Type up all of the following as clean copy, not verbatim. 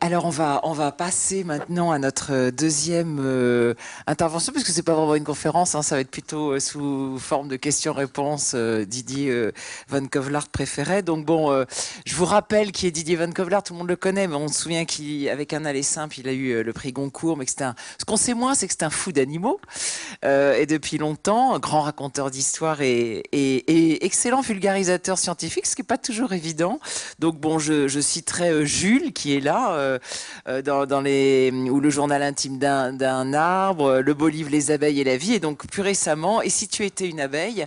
Alors on va passer maintenant à notre deuxième intervention, puisque c'est pas vraiment une conférence, hein, ça va être plutôt sous forme de questions-réponses. Didier Van Kovelaert préféré. Donc bon, je vous rappelle qui est Didier Van Kovelaert, tout le monde le connaît, mais on se souvient qu'avec un aller simple, il a eu le prix Goncourt, mais que c'était ce qu'on sait moins, c'est que c'est un fou d'animaux, et depuis longtemps, grand raconteur d'histoire et excellent vulgarisateur scientifique, ce qui n'est pas toujours évident. Donc bon, je citerai Jules qui est là, dans les ou le journal intime d'un arbre, le beau livre Les abeilles et la vie, et donc plus récemment Et si tu étais une abeille,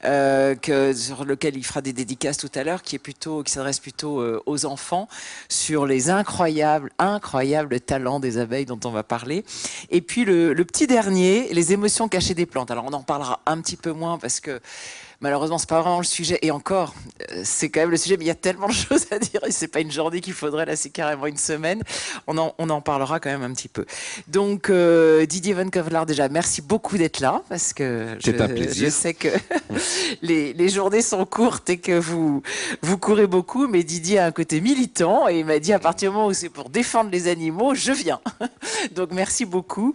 sur lequel il fera des dédicaces tout à l'heure, qui s'adresse plutôt aux enfants, sur les incroyables talents des abeilles dont on va parler. Et puis le petit dernier, les émotions cachées des plantes. Alors on en parlera un petit peu moins parce que malheureusement, c'est pas vraiment le sujet. Et encore, c'est quand même le sujet, mais il y a tellement de choses à dire. Et c'est pas une journée qu'il faudrait, là, c'est carrément une semaine. On en parlera quand même un petit peu. Donc, Didier Van Kovelaert, déjà, merci beaucoup d'être là, parce que C'est un plaisir. je sais que les journées sont courtes et que vous courez beaucoup, mais Didier a un côté militant et il m'a dit à partir du moment où c'est pour défendre les animaux, je viens. Donc, merci beaucoup.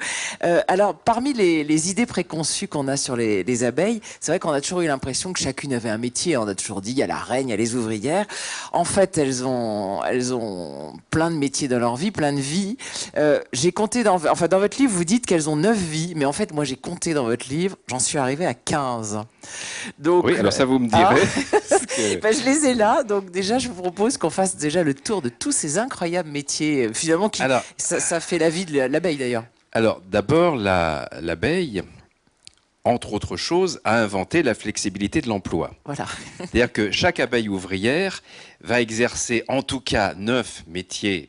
Alors, parmi les idées préconçues qu'on a sur les abeilles, c'est vrai qu'on a toujours eu l'impression que chacune avait un métier. On a toujours dit, il y a la reine, il y a les ouvrières. En fait, elles ont plein de métiers dans leur vie, plein de vies. J'ai compté dans votre livre, vous dites qu'elles ont 9 vies, mais en fait, moi, j'ai compté dans votre livre, j'en suis arrivé à 15. Donc, Oui, alors ça, vous me direz. Ben, je les ai là. Donc déjà, je vous propose qu'on fasse déjà le tour de tous ces incroyables métiers, finalement, Alors, ça fait la vie de l'abeille, d'ailleurs. alors d'abord, l'abeille, entre autres choses, a inventé la flexibilité de l'emploi. Voilà. C'est-à-dire que chaque abeille ouvrière va exercer en tout cas 9 métiers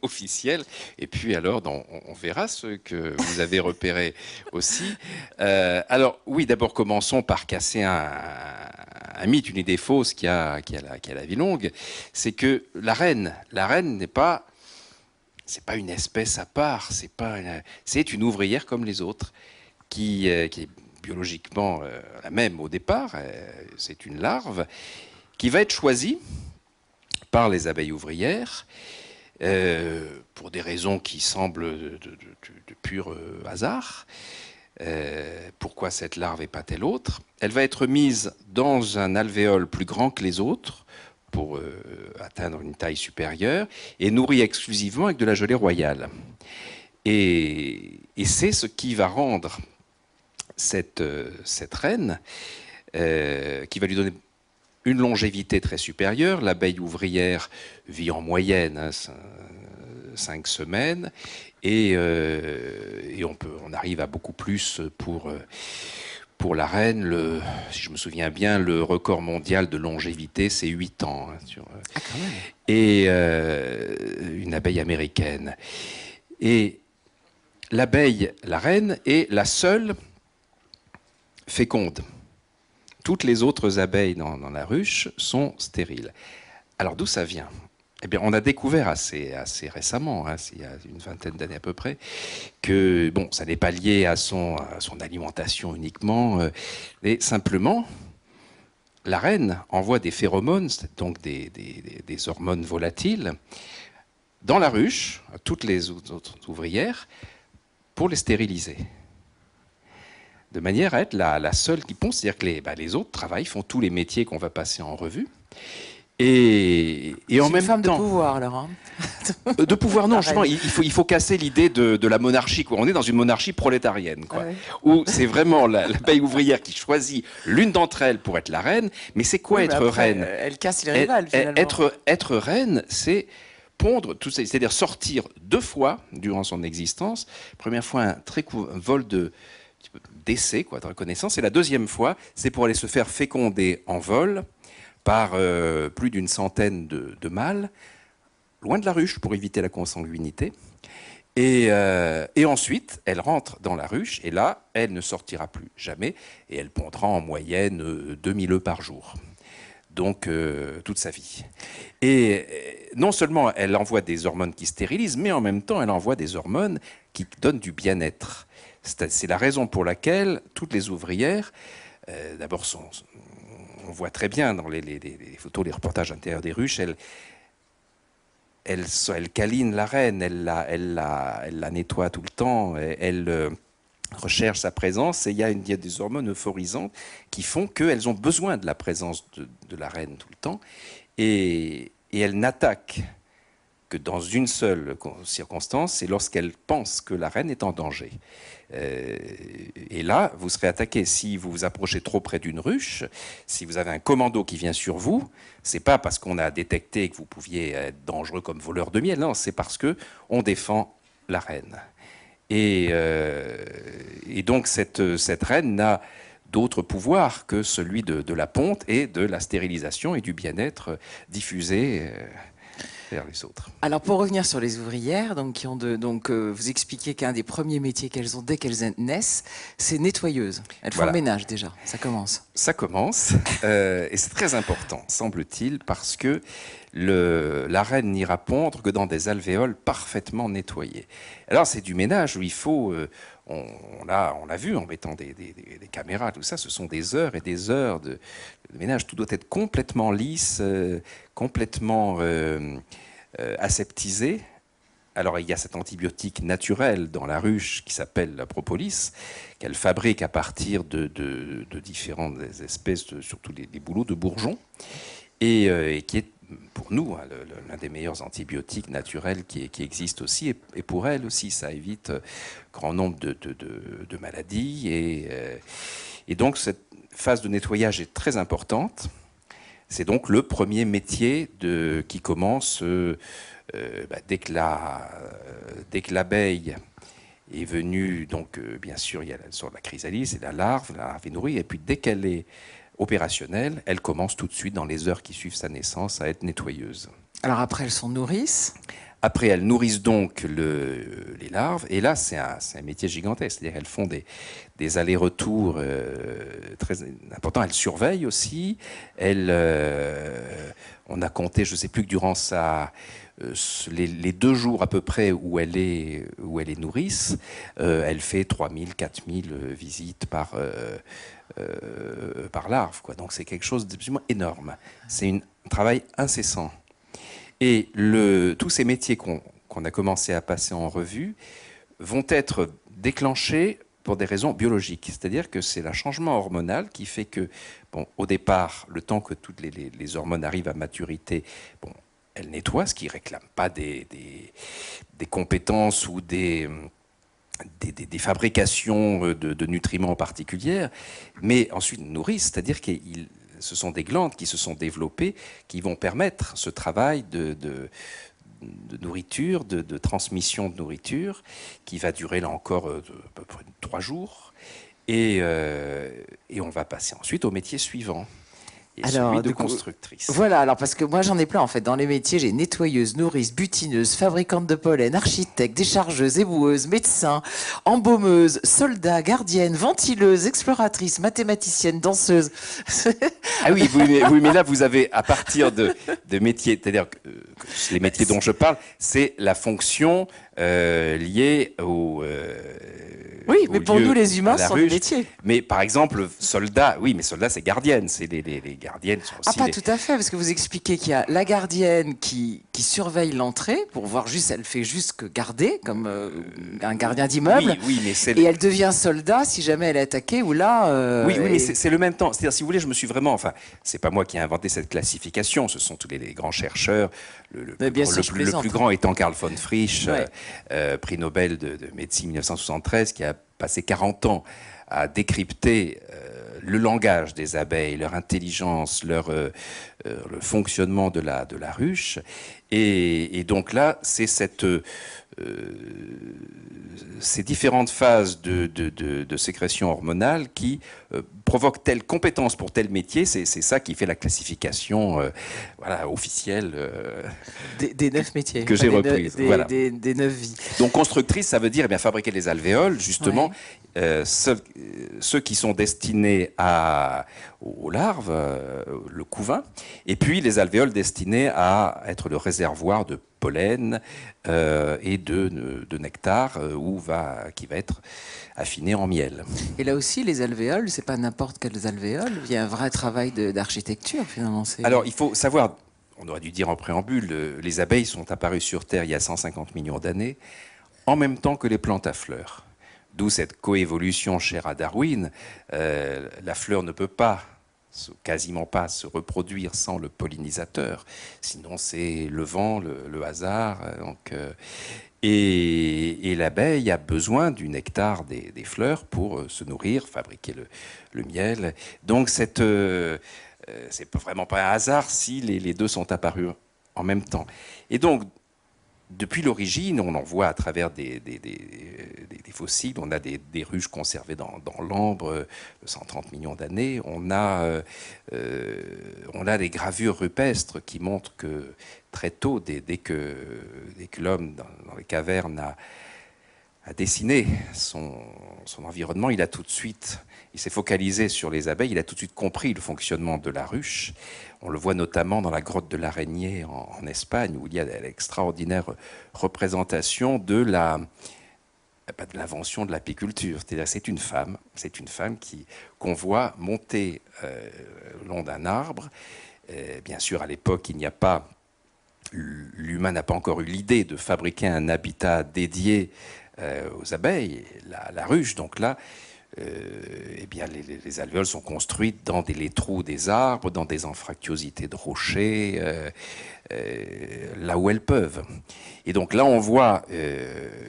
officiels. Et puis alors, on verra ceux que vous avez repérés aussi. Alors oui, d'abord commençons par casser un mythe, une idée fausse qui a la vie longue. C'est que la reine n'est pas... C'est pas une espèce à part, c'est une ouvrière comme les autres qui est biologiquement la même au départ, c'est une larve, qui va être choisie par les abeilles ouvrières pour des raisons qui semblent de pur hasard. Pourquoi cette larve et pas telle autre? Elle va être mise dans un alvéole plus grand que les autres pour atteindre une taille supérieure et nourrie exclusivement avec de la gelée royale. Et c'est ce qui va rendre cette reine, qui va lui donner une longévité très supérieure. L'abeille ouvrière vit en moyenne 5 semaines et on arrive à beaucoup plus pour la reine. Si je me souviens bien, le record mondial de longévité, c'est 8 ans. Quand même. Et une abeille américaine. Et l'abeille, la reine, est la seule féconde. Toutes les autres abeilles dans la ruche sont stériles. Alors d'où ça vient? Eh bien, on a découvert assez récemment, il y a une vingtaine d'années à peu près, que bon, ça n'est pas lié à son alimentation uniquement, mais simplement, la reine envoie des phéromones, donc des hormones volatiles, dans la ruche, à toutes les autres ouvrières, pour les stériliser. De manière à être la seule qui ponce, c'est-à-dire que les autres travaillent, font tous les métiers qu'on va passer en revue. Et en même une femme temps, de pouvoir, alors. Hein. de pouvoir, non, justement, il faut casser l'idée de la monarchie, quoi. On est dans une monarchie prolétarienne, quoi, Ouais. où c'est vraiment l'abeille ouvrière qui choisit l'une d'entre elles pour être la reine. Mais c'est quoi Oui, mais être après, reine? elle casse les rivales, finalement. Être reine, c'est pondre tout ça, c'est-à-dire sortir 2 fois durant son existence. Première fois, un vol d'essai, quoi, de reconnaissance. Et la deuxième fois, c'est pour aller se faire féconder en vol par plus d'une centaine de mâles, loin de la ruche pour éviter la consanguinité. Et ensuite, elle rentre dans la ruche, et là, elle ne sortira plus jamais, et elle pondra en moyenne 2000 œufs par jour. Donc, toute sa vie. Et non seulement elle envoie des hormones qui stérilisent, mais en même temps, elle envoie des hormones qui donnent du bien-être. C'est la raison pour laquelle toutes les ouvrières, d'abord, on voit très bien dans les photos, les reportages intérieurs des ruches, elle câline la reine, elle la nettoie tout le temps, elle recherche sa présence, et il y a des hormones euphorisantes qui font qu'elles ont besoin de la présence de la reine tout le temps, et elle n'attaque que dans une seule circonstance, c'est lorsqu'elle pense que la reine est en danger. Et là, vous serez attaqué. Si vous vous approchez trop près d'une ruche, si vous avez un commando qui vient sur vous, c'est pas parce qu'on a détecté que vous pouviez être dangereux comme voleur de miel, non, c'est parce que on défend la reine. Et donc cette reine n'a d'autre pouvoir que celui de la ponte et de la stérilisation et du bien-être diffusé vers les autres. Alors pour revenir sur les ouvrières, vous expliquez qu'un des premiers métiers qu'elles ont dès qu'elles naissent, c'est nettoyeuse. Elles font le ménage déjà, ça commence. Ça commence, et c'est très important, semble-t-il, parce que la reine n'ira pondre que dans des alvéoles parfaitement nettoyées. Alors c'est du ménage où il faut, on l'a vu en mettant des caméras, tout ça, ce sont des heures et des heures de ménage. Tout doit être complètement lisse, complètement aseptisé. Alors il y a cet antibiotique naturel dans la ruche qui s'appelle la propolis, qu'elle fabrique à partir de différentes espèces, surtout des bouleaux de bourgeons, et qui est pour nous l'un des meilleurs antibiotiques naturels qui existent aussi, et pour elle aussi, ça évite grand nombre de maladies, et donc cette phase de nettoyage est très importante. C'est donc le premier métier qui commence dès que l'abeille est venue. Donc, bien sûr, il y a sur la chrysalide, c'est la larve est nourrie, et puis dès qu'elle est opérationnelle, elle commence tout de suite, dans les heures qui suivent sa naissance, à être nettoyeuse. Alors après, elles s'en nourrissent. Après, elles nourrissent donc les larves, et là, c'est un métier gigantesque. C'est-à-dire qu'elles font des allers-retours très importants. Elles surveillent aussi. On a compté, je ne sais plus, que durant les 2 jours à peu près où elle est nourrice, elle fait 3000, 4000 visites par larve, quoi. Donc c'est quelque chose d'absolument énorme. C'est un travail incessant. Et tous ces métiers qu'on a commencé à passer en revue vont être déclenchés pour des raisons biologiques. C'est-à-dire que c'est le changement hormonal qui fait que, au départ, le temps que toutes les hormones arrivent à maturité, elles nettoient, ce qui ne réclame pas des compétences ou des fabrications de nutriments particulières, mais ensuite nourrissent, c'est-à-dire que ce sont des glandes qui se sont développées, qui vont permettre ce travail de nourriture, de transmission de nourriture, qui va durer là encore à peu près 3 jours, et on va passer ensuite au métier suivant. Et celui de constructrice. Voilà, alors parce que moi j'en ai plein en fait. Dans les métiers, j'ai nettoyeuse, nourrice, butineuse, fabricante de pollen, architecte, déchargeuse, éboueuse, médecin, embaumeuse, soldat, gardienne, ventileuse, exploratrice, mathématicienne, danseuse. Ah oui, mais là vous avez à partir de métiers, c'est-à-dire que les métiers dont je parle, c'est la fonction liée au... oui, mais pour nous les humains, ce sont des métiers. Mais par exemple, soldat, oui, mais soldat c'est gardienne, c'est les gardiennes sont aussi... Ah pas tout à fait, parce que vous expliquez qu'il y a la gardienne qui surveille l'entrée pour voir juste, elle fait juste que garder, comme un gardien d'immeuble. Oui, mais et elle devient soldat si jamais elle est attaquée ou là... Oui, mais c'est le même temps. C'est-à-dire, si vous voulez, je me suis vraiment... Enfin, c'est pas moi qui ai inventé cette classification, ce sont tous les grands chercheurs. Le plus grand étant Karl von Frisch, prix Nobel de médecine 1973, qui a passé 40 ans à décrypter le langage des abeilles, leur intelligence, le fonctionnement de la ruche. Et donc là, c'est ces différentes phases de sécrétion hormonale qui provoquent telle compétence pour tel métier. C'est ça qui fait la classification officielle des 9 métiers que j'ai reprise. Des 9 vies. Donc constructrice, ça veut dire fabriquer les alvéoles, justement, ceux qui sont destinés aux larves, le couvain, et puis les alvéoles destinées à être le réservoir de pollen et de nectar qui va être affiné en miel. Et là aussi, les alvéoles, c'est pas n'importe quelles alvéoles, il y a un vrai travail d'architecture finalement. Alors il faut savoir, on aurait dû dire en préambule, les abeilles sont apparues sur Terre il y a 150 millions d'années, en même temps que les plantes à fleurs. D'où cette coévolution chère à Darwin. La fleur ne peut pas, quasiment pas, se reproduire sans le pollinisateur. Sinon, c'est le vent, le hasard. Et l'abeille a besoin du nectar des fleurs pour se nourrir, fabriquer le miel. Donc, c'est vraiment pas un hasard si les deux sont apparus en même temps. Et donc, depuis l'origine, on en voit à travers des fossiles, on a des ruches conservées dans l'ambre de 130 millions d'années, on a des gravures rupestres qui montrent que très tôt, dès que l'homme dans les cavernes a dessiné son environnement, il s'est focalisé sur les abeilles, il a tout de suite compris le fonctionnement de la ruche. On le voit notamment dans la grotte de l'araignée en Espagne, où il y a l'extraordinaire représentation de l'invention de l'apiculture. C'est-à-dire, c'est une femme qu'on voit monter le long d'un arbre. Bien sûr, à l'époque, l'humain n'a pas encore eu l'idée de fabriquer un habitat dédié aux abeilles, la ruche. Donc là, eh bien, les alvéoles sont construites dans les trous des arbres, dans des anfractuosités de rochers, là où elles peuvent. Et donc là, on voit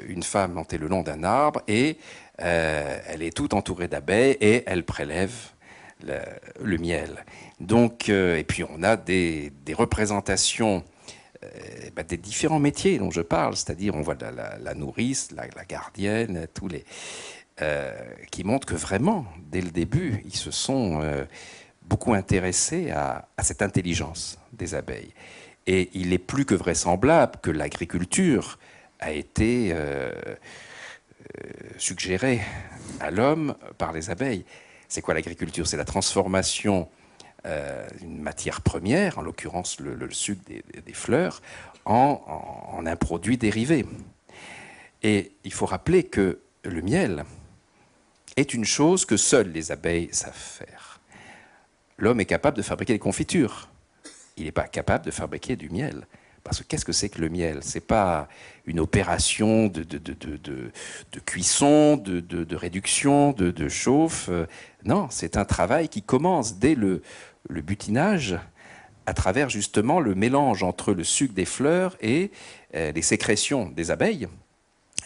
une femme monter le long d'un arbre et elle est toute entourée d'abeilles et elle prélève le miel. Donc, et puis on a des représentations des différents métiers dont je parle, c'est-à-dire on voit la nourrice, la gardienne, tous les qui montrent que vraiment, dès le début, ils se sont beaucoup intéressés à cette intelligence des abeilles. Et il est plus que vraisemblable que l'agriculture a été suggérée à l'homme par les abeilles. C'est quoi l'agriculture? C'est la transformation d'une matière première, en l'occurrence le sucre des fleurs, en un produit dérivé. Et il faut rappeler que le miel est une chose que seules les abeilles savent faire. L'homme est capable de fabriquer des confitures. Il n'est pas capable de fabriquer du miel. Parce que qu'est-ce que c'est que le miel? Ce n'est pas une opération de cuisson, de réduction, de chauffe. Non, c'est un travail qui commence dès le butinage, à travers justement le mélange entre le sucre des fleurs et les sécrétions des abeilles.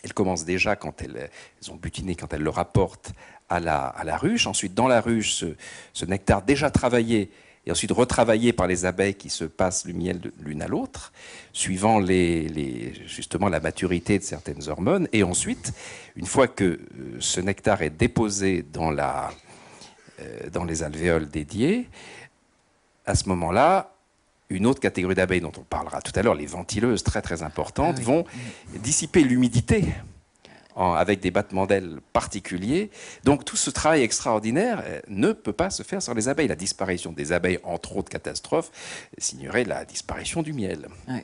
Elles commencent déjà quand elles ont butiné, quand elles le rapportent à la ruche. Ensuite, dans la ruche, ce nectar déjà travaillé et ensuite retravaillé par les abeilles qui se passent le miel l'une à l'autre, suivant justement la maturité de certaines hormones. Et ensuite, une fois que ce nectar est déposé dans les alvéoles dédiées, à ce moment-là, une autre catégorie d'abeilles dont on parlera tout à l'heure, les ventileuses très très importantes, vont dissiper l'humidité avec des battements d'ailes particuliers. Donc tout ce travail extraordinaire ne peut pas se faire sans les abeilles. La disparition des abeilles, entre autres catastrophes, signerait la disparition du miel. Ouais,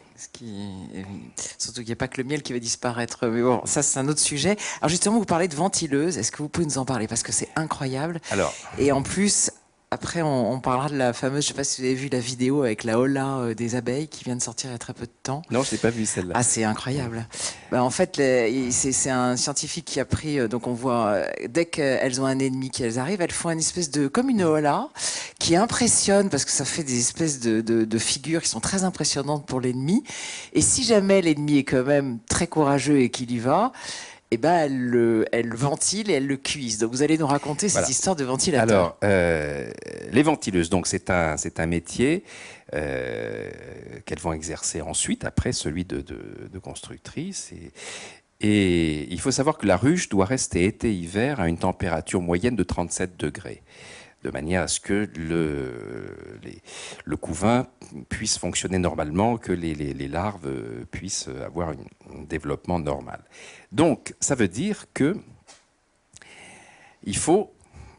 surtout qu'il n'y a pas que le miel qui va disparaître. Mais bon, ça c'est un autre sujet. Alors justement, vous parlez de ventileuses. Est-ce que vous pouvez nous en parler? Parce que c'est incroyable. Alors, et en plus... Après, on parlera de la fameuse, je ne sais pas si vous avez vu la vidéo avec la hola des abeilles qui vient de sortir il y a très peu de temps. Non, je n'ai pas vu celle-là. Ah, c'est incroyable. Ben, en fait, c'est un scientifique qui a pris, donc on voit, dès qu'elles ont un ennemi, qu'elles arrivent, elles font une espèce de, comme une hola, qui impressionne parce que ça fait des espèces de figures qui sont très impressionnantes pour l'ennemi. Et si jamais l'ennemi est quand même très courageux et qu'il y va, eh ben, elle ventile et elle le cuise. Donc vous allez nous raconter cette histoire de ventilateur. Alors, les ventileuses, donc c'est un métier qu'elles vont exercer ensuite, après celui de constructrice. Et il faut savoir que la ruche doit rester été-hiver à une température moyenne de 37 degrés, de manière à ce que le couvain puisse fonctionner normalement, que les larves puissent avoir un développement normal. Donc, ça veut dire que il faut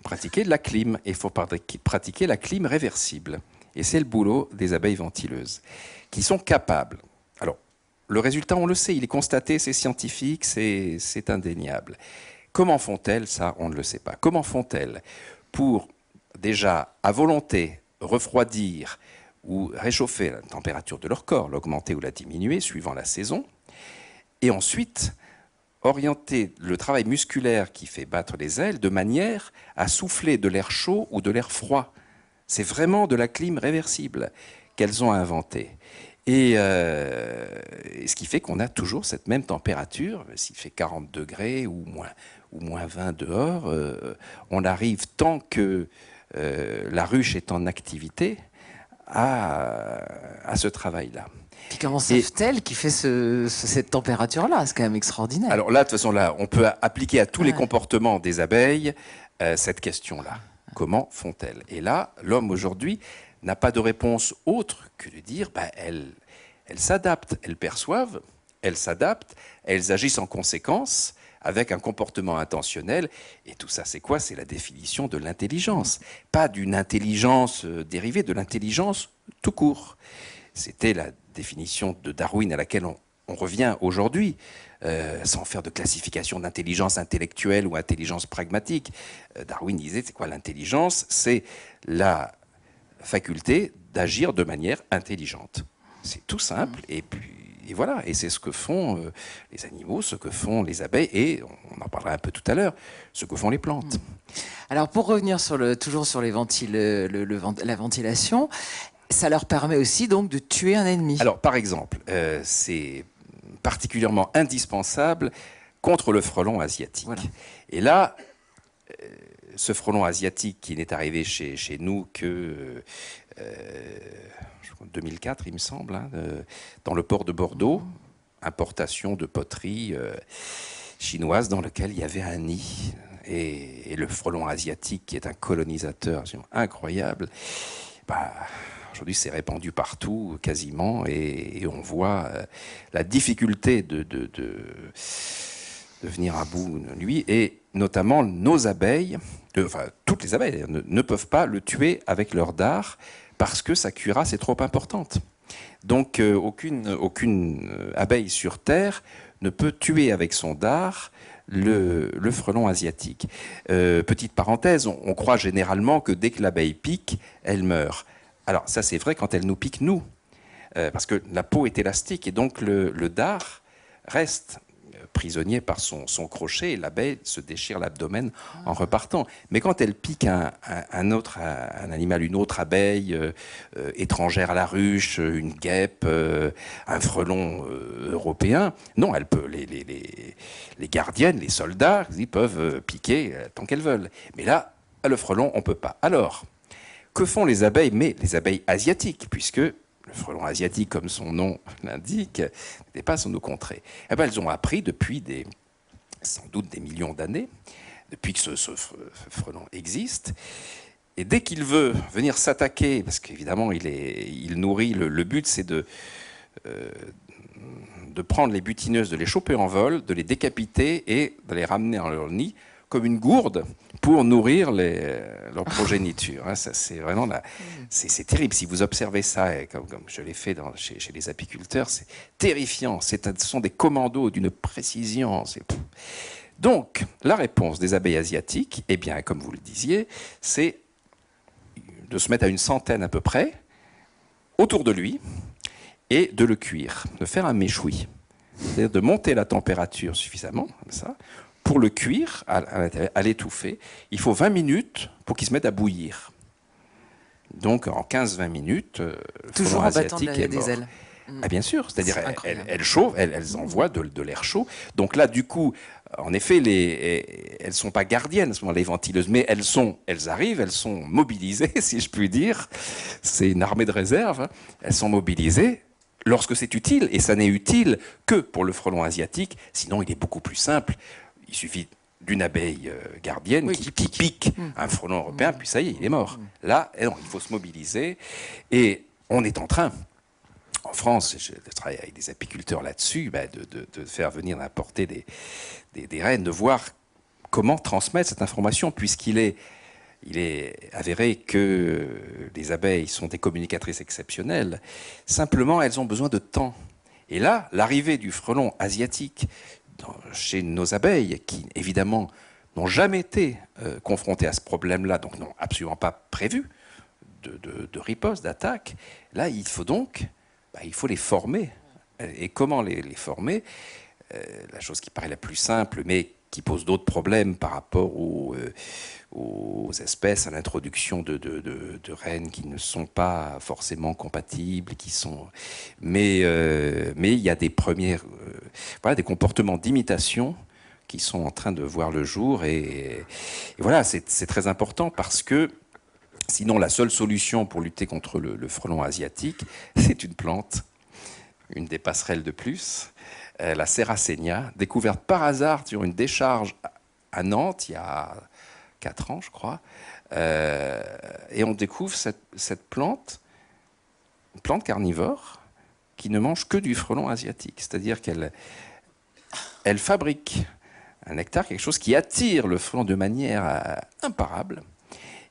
pratiquer de la clim, et il faut pratiquer la clim réversible. Et c'est le boulot des abeilles ventileuses, qui sont capables. Alors, le résultat, on le sait, il est constaté, c'est scientifique, c'est indéniable. Comment font-elles? Ça, on ne le sait pas. Comment font-elles pour, déjà, à volonté, refroidir ou réchauffer la température de leur corps, l'augmenter ou la diminuer suivant la saison, et ensuite orienter le travail musculaire qui fait battre les ailes de manière à souffler de l'air chaud ou de l'air froid. C'est vraiment de la clim réversible qu'elles ont inventée. Et ce qui fait qu'on a toujours cette même température, s'il fait 40 degrés ou moins 20 dehors, on arrive tant que la ruche est en activité à ce travail-là. Puis comment savent-elles qui fait cette température-là? C'est quand même extraordinaire. Alors là, de toute façon, là, on peut appliquer à tous les comportements des abeilles cette question-là. Comment font-elles? Et là, l'homme aujourd'hui n'a pas de réponse autre que de dire elles s'adaptent, elles perçoivent, elles s'adaptent, elles agissent en conséquence avec un comportement intentionnel. Et tout ça, c'est quoi? C'est la définition de l'intelligence. Pas d'une intelligence dérivée, de l'intelligence tout court. C'était la définition de Darwin à laquelle on revient aujourd'hui, sans faire de classification d'intelligence intellectuelle ou intelligence pragmatique. Darwin disait, c'est quoi l'intelligence? C'est la faculté d'agir de manière intelligente. C'est tout simple, et voilà, et c'est ce que font les animaux, ce que font les abeilles, et on en parlera un peu tout à l'heure, ce que font les plantes. Alors pour revenir toujours sur la ventilation, ça leur permet aussi donc de tuer un ennemi. Alors par exemple, c'est particulièrement indispensable contre le frelon asiatique. Voilà. Et là, ce frelon asiatique qui n'est arrivé chez nous que en 2004, il me semble, dans le port de Bordeaux, importation de poterie chinoise dans lequel il y avait un nid. Et le frelon asiatique, qui est un colonisateur incroyable, aujourd'hui c'est répandu partout, quasiment, et on voit la difficulté de venir à bout de lui, et notamment nos abeilles, toutes les abeilles ne peuvent pas le tuer avec leur dard, parce que sa cuirasse est trop importante. Donc aucune abeille sur Terre ne peut tuer avec son dard le frelon asiatique. Petite parenthèse, on croit généralement que dès que l'abeille pique, elle meurt. Alors ça c'est vrai quand elle nous pique nous, parce que la peau est élastique, et donc le dard reste prisonnier par son crochet, et l'abeille se déchire l'abdomen en repartant. Mais quand elle pique un animal, une autre abeille étrangère à la ruche, une guêpe, un frelon européen, non, elle peut, les gardiennes, les soldats, ils peuvent piquer tant qu'elles veulent. Mais là, le frelon, on ne peut pas. Alors, que font les abeilles? Mais les abeilles asiatiques, puisque le frelon asiatique, comme son nom l'indique, n'est pas sur nos contrées. Eh bien, elles ont appris depuis sans doute des millions d'années, depuis que ce frelon existe, et dès qu'il veut venir s'attaquer, parce qu'évidemment il nourrit, le but c'est de prendre les butineuses, de les choper en vol, de les décapiter et de les ramener dans leur nid, comme une gourde pour nourrir leur progéniture. Ça, c'est vraiment c'est terrible. Si vous observez ça, comme je l'ai fait chez les apiculteurs, c'est terrifiant. Ce sont des commandos d'une précision. Donc, la réponse des abeilles asiatiques, eh bien, comme vous le disiez, c'est de se mettre à une centaine à peu près autour de lui et de le cuire, de faire un méchoui. C'est-à-dire de monter la température suffisamment, comme ça, pour le cuire, à l'étouffer. Il faut 20 minutes pour qu'il se mette à bouillir. Donc en 15-20 minutes, le toujours frelon asiatique est mort. des ailes. Ah, bien sûr, c'est-à-dire elles chauffent, elles envoient de l'air chaud. Donc là, du coup, en effet, elles ne sont pas gardiennes, à ce moment, les ventileuses, mais elles arrivent, elles sont mobilisées, si je puis dire. C'est une armée de réserve. Hein. Elles sont mobilisées lorsque c'est utile, et ça n'est utile que pour le frelon asiatique. Sinon, il est beaucoup plus simple. Il suffit d'une abeille gardienne qui pique un frelon européen, puis ça y est, il est mort. Là, il faut se mobiliser. Et on est en train, en France, je travaille avec des apiculteurs là-dessus, de faire venir, d'apporter des reines, de voir comment transmettre cette information, puisqu'il est avéré que les abeilles sont des communicatrices exceptionnelles. Simplement, elles ont besoin de temps. Et là, l'arrivée du frelon asiatique chez nos abeilles, qui évidemment n'ont jamais été confrontées à ce problème-là, donc n'ont absolument pas prévu de riposte, d'attaque. Là, il faut donc, il faut les former. Et comment les former? La chose qui paraît la plus simple, mais qui pose d'autres problèmes par rapport aux espèces, à l'introduction de rennes qui ne sont pas forcément compatibles, mais il y a des premières, des comportements d'imitation qui sont en train de voir le jour, et voilà, c'est très important parce que sinon la seule solution pour lutter contre le frelon asiatique, c'est une plante, une des passerelles de plus, la Serracenia, découverte par hasard sur une décharge à Nantes il y a 4 ans, je crois. Et on découvre cette plante, une plante carnivore, qui ne mange que du frelon asiatique. C'est-à-dire qu'elle fabrique un nectar, quelque chose qui attire le frelon de manière imparable.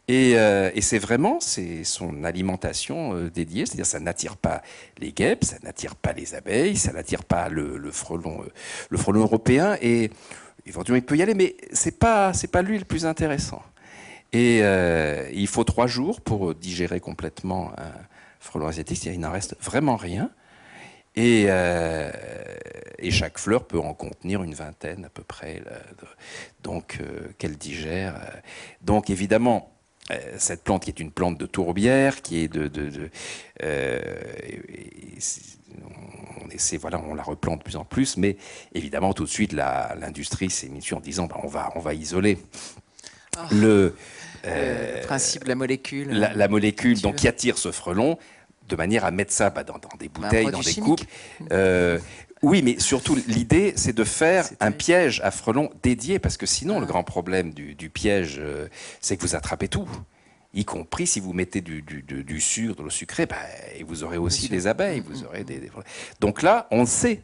Et c'est vraiment son alimentation dédiée, c'est-à-dire ça n'attire pas les guêpes, ça n'attire pas les abeilles, ça n'attire pas le frelon européen, et éventuellement il peut y aller, mais c'est pas lui le plus intéressant. Et il faut 3 jours pour digérer complètement un frelon asiatique, c'est-à-dire il n'en reste vraiment rien. Et chaque fleur peut en contenir une vingtaine à peu près, donc qu'elle digère. Donc évidemment, cette plante qui est une plante de tourbière, qui est on essaie, voilà, on la replante de plus en plus, mais évidemment tout de suite l'industrie s'est mise en disant on va isoler le principe de la molécule. La molécule donc, qui attire ce frelon, de manière à mettre ça dans des bouteilles, dans des coupes. Oui, mais surtout, l'idée, c'est de faire un piège à frelons dédié, parce que sinon, le grand problème du piège, c'est que vous attrapez tout, y compris si vous mettez du sucre, de l'eau sucrée, et vous aurez aussi des abeilles. Vous aurez Donc là, on sait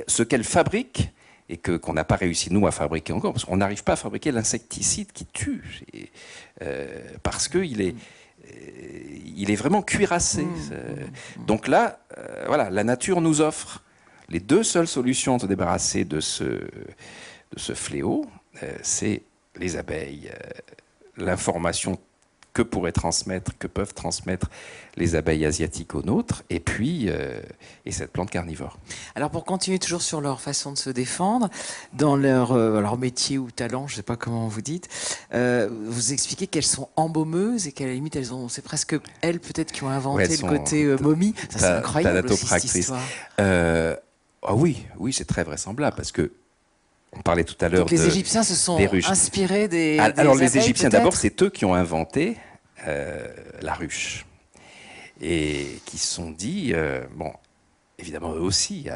ce qu'elle fabrique, et qu'on n'a pas réussi, nous, à fabriquer encore, parce qu'on n'arrive pas à fabriquer l'insecticide qui tue, parce qu'il est vraiment cuirassé. Donc là, voilà, la nature nous offre les 2 seules solutions de se débarrasser de ce fléau, c'est les abeilles, l'information que peuvent transmettre les abeilles asiatiques aux nôtres, et puis et cette plante carnivore. Alors pour continuer toujours sur leur façon de se défendre, dans leur métier ou talent, je ne sais pas comment vous dites, vous expliquez qu'elles sont embaumeuses et qu'à la limite c'est presque elles peut-être qui ont inventé le côté momie. Ça c'est incroyable aussi, cette histoire. Ah oui, c'est très vraisemblable, parce que on parlait tout à l'heure les Égyptiens se sont inspirés des alors des les Égyptiens, d'abord, c'est eux qui ont inventé la ruche. Et qui se sont dit, évidemment, eux aussi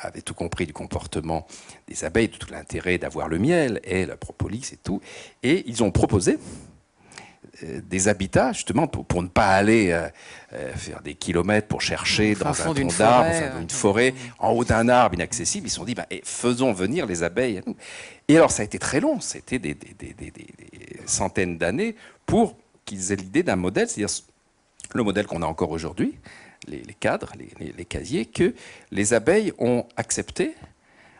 avaient tout compris du comportement des abeilles, de tout l'intérêt d'avoir le miel et la propolis et tout. Et ils ont proposé des habitats, justement, pour ne pas aller faire des kilomètres pour chercher dans un tronc d'arbre, une forêt, en haut d'un arbre inaccessible. Ils se sont dit, faisons venir les abeilles à nous. Et alors, ça a été très long, c'était des centaines d'années pour qu'ils aient l'idée d'un modèle, c'est-à-dire le modèle qu'on a encore aujourd'hui, les cadres, les casiers, que les abeilles ont accepté,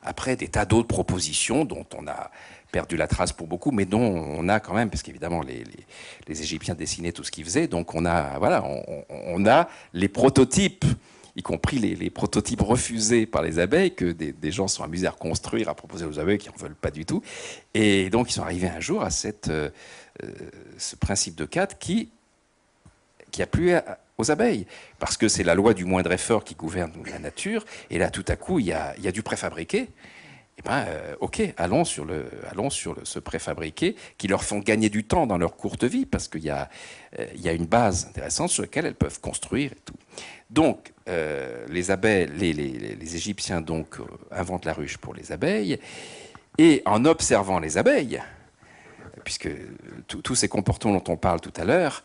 après des tas d'autres propositions dont on a perdu la trace pour beaucoup, mais dont on a quand même, parce qu'évidemment les Égyptiens dessinaient tout ce qu'ils faisaient, donc on a les prototypes, y compris les prototypes refusés par les abeilles, que des gens sont amusés à reconstruire, à proposer aux abeilles qui n'en veulent pas du tout. Et donc ils sont arrivés un jour à ce principe de cadre qui a plu aux abeilles, parce que c'est la loi du moindre effort qui gouverne la nature, et là tout à coup il y a du préfabriqué. Ok, allons sur ce préfabriqué qui leur font gagner du temps dans leur courte vie, parce qu'il y a une base intéressante sur laquelle elles peuvent construire et tout. Donc les abeilles, les Égyptiens donc inventent la ruche pour les abeilles, et en observant les abeilles, puisque tous ces comportements dont on parle tout à l'heure,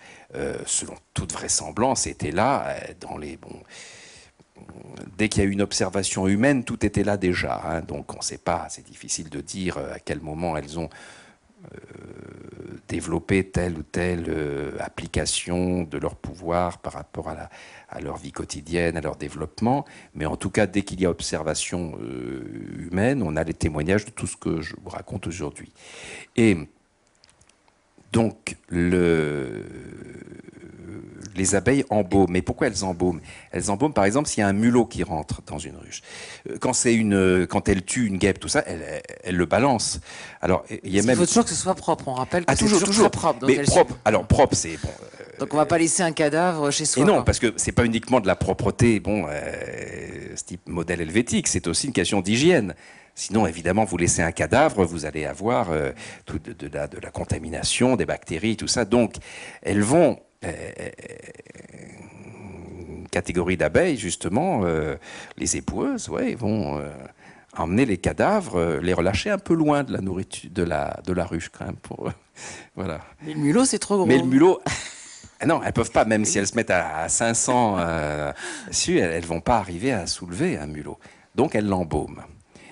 selon toute vraisemblance, étaient là dès qu'il y a eu une observation humaine, tout était là déjà. Donc on ne sait pas, c'est difficile de dire à quel moment elles ont développé telle ou telle application de leur pouvoir par rapport à leur vie quotidienne, à leur développement. Mais en tout cas, dès qu'il y a observation humaine, on a les témoignages de tout ce que je vous raconte aujourd'hui. Et Donc, les abeilles embaument. Mais pourquoi elles embaument? Elles embaument, par exemple, s'il y a un mulot qui rentre dans une ruche. Quand elles tuent une guêpe, tout ça, elles le balancent. Alors, il y a Il même... faut toujours que ce soit propre. On rappelle que Ah, c'est toujours, toujours très propre. Donc, Mais propre, alors propre, c'est bon. Donc on va pas laisser un cadavre chez soi. Et non, quoi. parce que c'est pas uniquement de la propreté, ce type modèle helvétique, c'est aussi une question d'hygiène. Sinon, évidemment, vous laissez un cadavre, vous allez avoir de la contamination, des bactéries, tout ça. Donc, elles vont... une catégorie d'abeilles, justement, les éboueuses, ouais, vont emmener les cadavres, les relâcher un peu loin de la nourriture, de la ruche, quand même. Voilà. Mais le mulot, c'est trop gros. Mais le mulot... Non, elles peuvent pas, même si elles se mettent à 500 dessus, elles vont pas arriver à soulever un mulot. Donc elles l'embaument.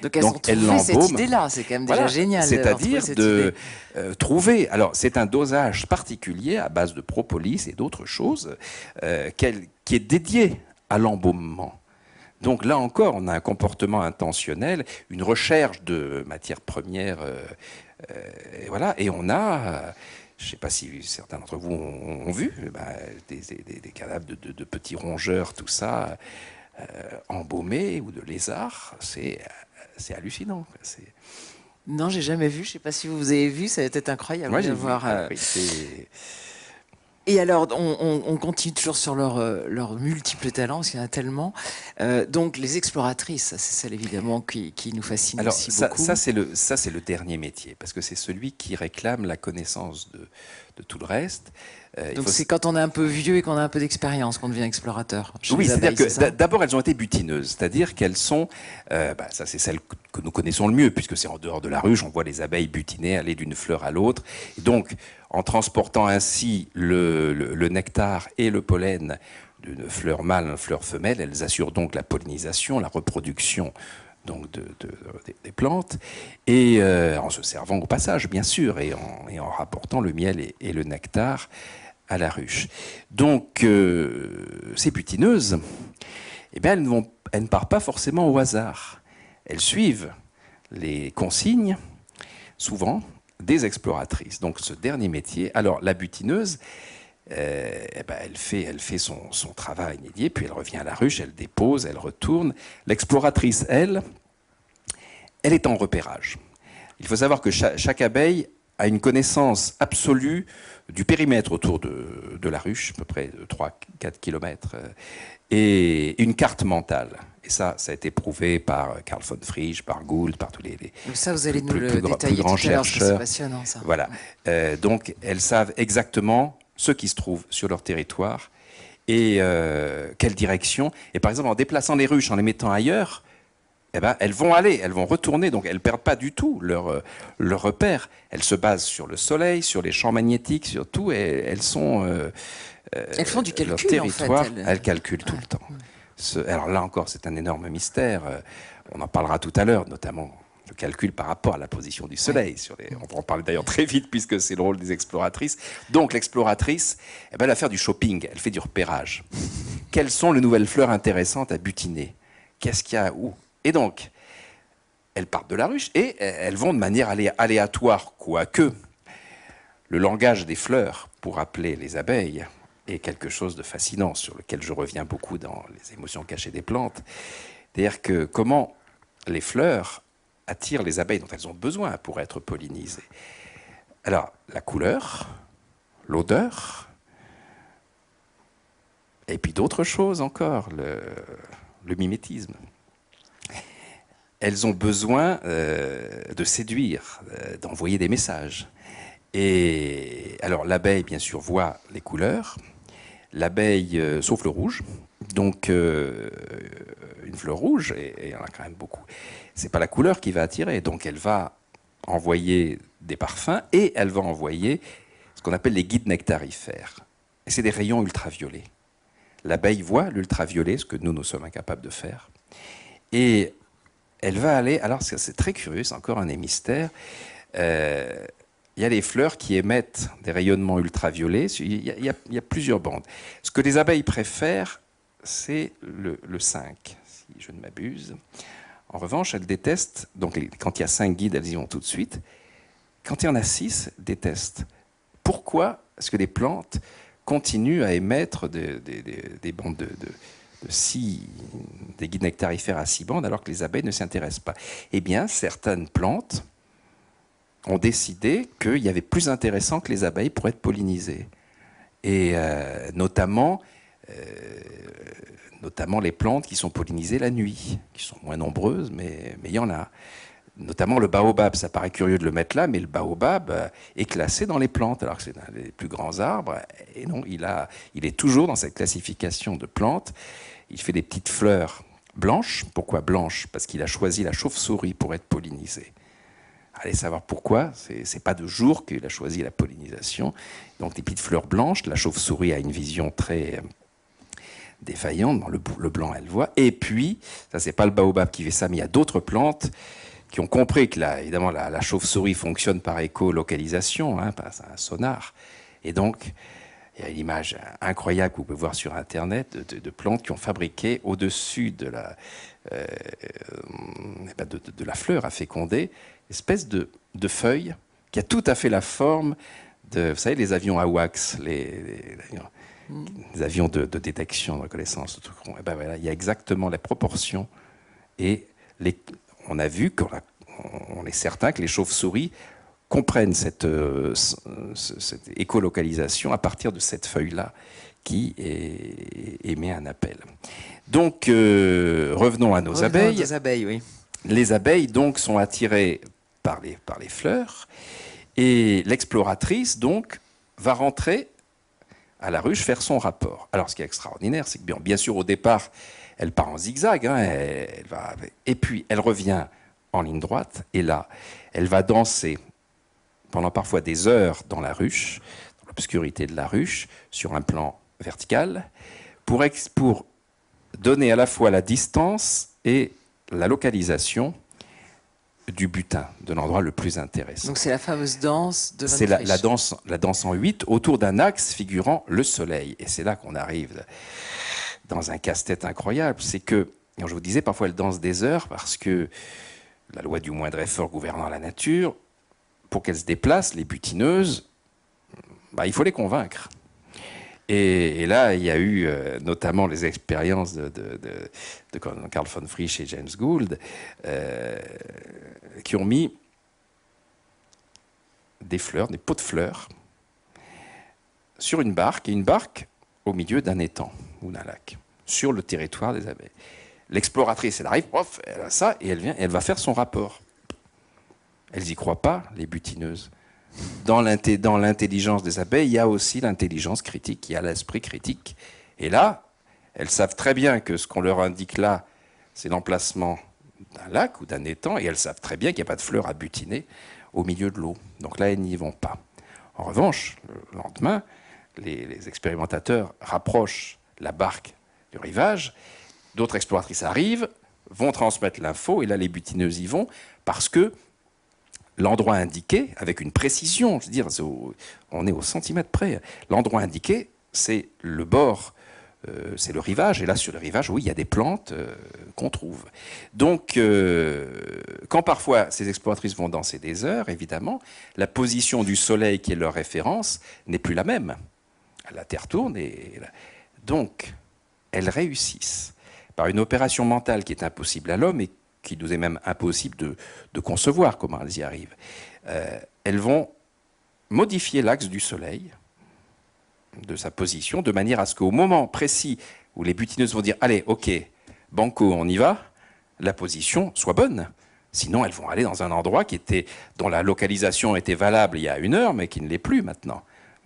Donc elles ont trouvé cette idée-là, c'est quand même déjà génial. C'est-à-dire de trouver, alors c'est un dosage particulier à base de propolis et d'autres choses qui est dédié à l'embaumement. Donc là encore, on a un comportement intentionnel, une recherche de matières premières, voilà, et on a... je ne sais pas si certains d'entre vous ont vu des cadavres de petits rongeurs, tout ça, embaumés, ou de lézards. C'est hallucinant. Non, j'ai jamais vu. Je ne sais pas si vous avez vu. Ça va être incroyable Moi, de j'ai voir. Oui, Et alors, on continue toujours sur leurs multiples talents, parce qu'il y en a tellement. Donc, les exploratrices, c'est celle évidemment qui nous fascine aussi beaucoup. Ça, c'est le dernier métier, parce que c'est celui qui réclame la connaissance de tout le reste. Donc, c'est quand on est un peu vieux et qu'on a un peu d'expérience qu'on devient explorateur. Oui, c'est-à-dire que d'abord, elles ont été butineuses, c'est-à-dire qu'elles sont, ça c'est celle que nous connaissons le mieux, puisque c'est en dehors de la ruche, on voit les abeilles butiner, aller d'une fleur à l'autre. Et donc, en transportant ainsi le nectar et le pollen d'une fleur mâle à une fleur femelle, elles assurent donc la pollinisation, la reproduction donc des plantes, et en se servant au passage, bien sûr, et en rapportant le miel et le nectar à la ruche. Donc, ces butineuses, eh bien, elles ne partent pas forcément au hasard. Elles suivent les consignes, souvent, des exploratrices. Donc, ce dernier métier, alors la butineuse, elle fait son travail dédié, puis elle revient à la ruche, elle dépose, elle retourne. L'exploratrice, elle est en repérage. Il faut savoir que chaque abeille a une connaissance absolue du périmètre autour de la ruche, à peu près de 3-4 km, et une carte mentale. Et ça a été prouvé par Carl von Frisch, par Gould, par tous les ça, vous allez nous le détailler tout à l'heure, c'est passionnant, ça. Voilà. Donc, elles savent exactement ce qui se trouve sur leur territoire et quelle direction. Et par exemple, en déplaçant les ruches, en les mettant ailleurs, eh ben, elles vont retourner, donc elles ne perdent pas du tout leur repère. Elles se basent sur le soleil, sur les champs magnétiques, sur tout, et elles sont... elles font du calcul, leur territoire, en fait. elles calculent tout le temps. Alors là encore, c'est un énorme mystère. On en parlera tout à l'heure, notamment le calcul par rapport à la position du soleil. On va en parler d'ailleurs très vite, puisque c'est le rôle des exploratrices. Donc l'exploratrice, eh ben, elle va faire du shopping, elle fait du repérage. Quelles sont les nouvelles fleurs intéressantes à butiner? Qu'est-ce qu'il y a où? Et donc, elles partent de la ruche et elles vont de manière aléatoire, quoique le langage des fleurs, pour appeler les abeilles, est quelque chose de fascinant, sur lequel je reviens beaucoup dans les émotions cachées des plantes. C'est-à-dire que comment les fleurs attirent les abeilles dont elles ont besoin pour être pollinisées. Alors, la couleur, l'odeur, et puis d'autres choses encore, le mimétisme. Elles ont besoin de séduire, d'envoyer des messages. Et alors l'abeille, bien sûr, voit les couleurs. L'abeille, sauf le rouge, donc une fleur rouge, et il y en a quand même beaucoup, c'est pas la couleur qui va attirer, donc elle va envoyer des parfums et elle va envoyer ce qu'on appelle les guides nectarifères. Et c'est des rayons ultraviolets. L'abeille voit l'ultraviolet, ce que nous sommes incapables de faire, et elle va aller, alors c'est très curieux, c'est encore un des mystères, il y a les fleurs qui émettent des rayonnements ultraviolets. Il y a plusieurs bandes. Ce que les abeilles préfèrent, c'est le 5, si je ne m'abuse. En revanche, elles détestent, donc quand il y a 5 guides, elles y vont tout de suite. Quand il y en a 6, elles détestent pourquoi est-ce que les plantes continuent à émettre des bandes de des guides nectarifères à 6 bandes alors que les abeilles ne s'y intéressent pas? Eh bien, certaines plantes ont décidé qu'il y avait plus intéressant que les abeilles pour être pollinisées. Et notamment les plantes qui sont pollinisées la nuit, qui sont moins nombreuses, mais il y en a. Notamment le baobab, ça paraît curieux de le mettre là, mais le baobab est classé dans les plantes, alors que c'est un des plus grands arbres. Et non, il est toujours dans cette classification de plantes. Il fait des petites fleurs blanches. Pourquoi blanches? Parce qu'il a choisi la chauve-souris pour être pollinisé. Allez savoir pourquoi, c'est pas de jour qu'il a choisi la pollinisation. Donc des petites fleurs blanches, la chauve-souris a une vision très défaillante, dans le blanc elle voit. Et puis, ça c'est pas le baobab qui fait ça, mais il y a d'autres plantes qui ont compris que évidemment la chauve-souris fonctionne par écolocalisation, hein, par un sonar. Et donc, il y a une image incroyable que vous pouvez voir sur Internet de plantes qui ont fabriqué au-dessus de la fleur à féconder une espèce de feuille qui a tout à fait la forme de, vous savez, les avions AWACS, les avions de détection, de reconnaissance. Et ben voilà, il y a exactement les proportions et on a vu on est certain que les chauves-souris comprennent cette écolocalisation à partir de cette feuille-là qui émet un appel. Donc, revenons à nos abeilles. Aux abeilles, oui. Les abeilles, donc, sont attirées par les fleurs et l'exploratrice, donc, va rentrer à la ruche faire son rapport. Alors, ce qui est extraordinaire, c'est que, bien sûr, au départ, elle part en zigzag, hein, et puis elle revient en ligne droite, et là, elle va danser pendant parfois des heures dans la ruche, dans l'obscurité de la ruche, sur un plan vertical, pour donner à la fois la distance et la localisation du butin, de l'endroit le plus intéressant. Donc c'est la fameuse danse de Van C'est Frisch. la danse en 8 autour d'un axe figurant le soleil. Et c'est là qu'on arrive dans un casse-tête incroyable. C'est que, je vous disais, parfois elle danse des heures parce que la loi du moindre effort gouvernant la nature, pour qu'elles se déplacent, les butineuses, il faut les convaincre. Et là, il y a eu notamment les expériences de Carl von Frisch et James Gould qui ont mis des fleurs, des pots de fleurs, sur une barque, et une barque au milieu d'un étang ou d'un lac, sur le territoire des abeilles. L'exploratrice, elle arrive, elle a ça, et elle va faire son rapport. Elles n'y croient pas, les butineuses. Dans l'intelligence des abeilles, il y a aussi l'intelligence critique, il y a l'esprit critique. Et là, elles savent très bien que ce qu'on leur indique là, c'est l'emplacement d'un lac ou d'un étang, et elles savent très bien qu'il n'y a pas de fleurs à butiner au milieu de l'eau. Donc là, elles n'y vont pas. En revanche, le lendemain, les expérimentateurs rapprochent la barque du rivage, d'autres exploratrices arrivent, vont transmettre l'info, et là, les butineuses y vont, parce que l'endroit indiqué, avec une précision, je veux dire, on est au centimètre près, l'endroit indiqué, c'est le bord, c'est le rivage, et là, sur le rivage, oui, il y a des plantes qu'on trouve. Donc, quand parfois ces exploratrices vont danser des heures, évidemment, la position du soleil qui est leur référence n'est plus la même. La Terre tourne, donc, elles réussissent par une opération mentale qui est impossible à l'homme et qui nous est même impossible de concevoir comment elles y arrivent. Elles vont modifier l'axe du soleil, de sa position, de manière à ce qu'au moment précis où les butineuses vont dire « Allez, ok, banco, on y va », la position soit bonne. Sinon, elles vont aller dans un endroit dont la localisation était valable il y a 1 heure, mais qui ne l'est plus maintenant,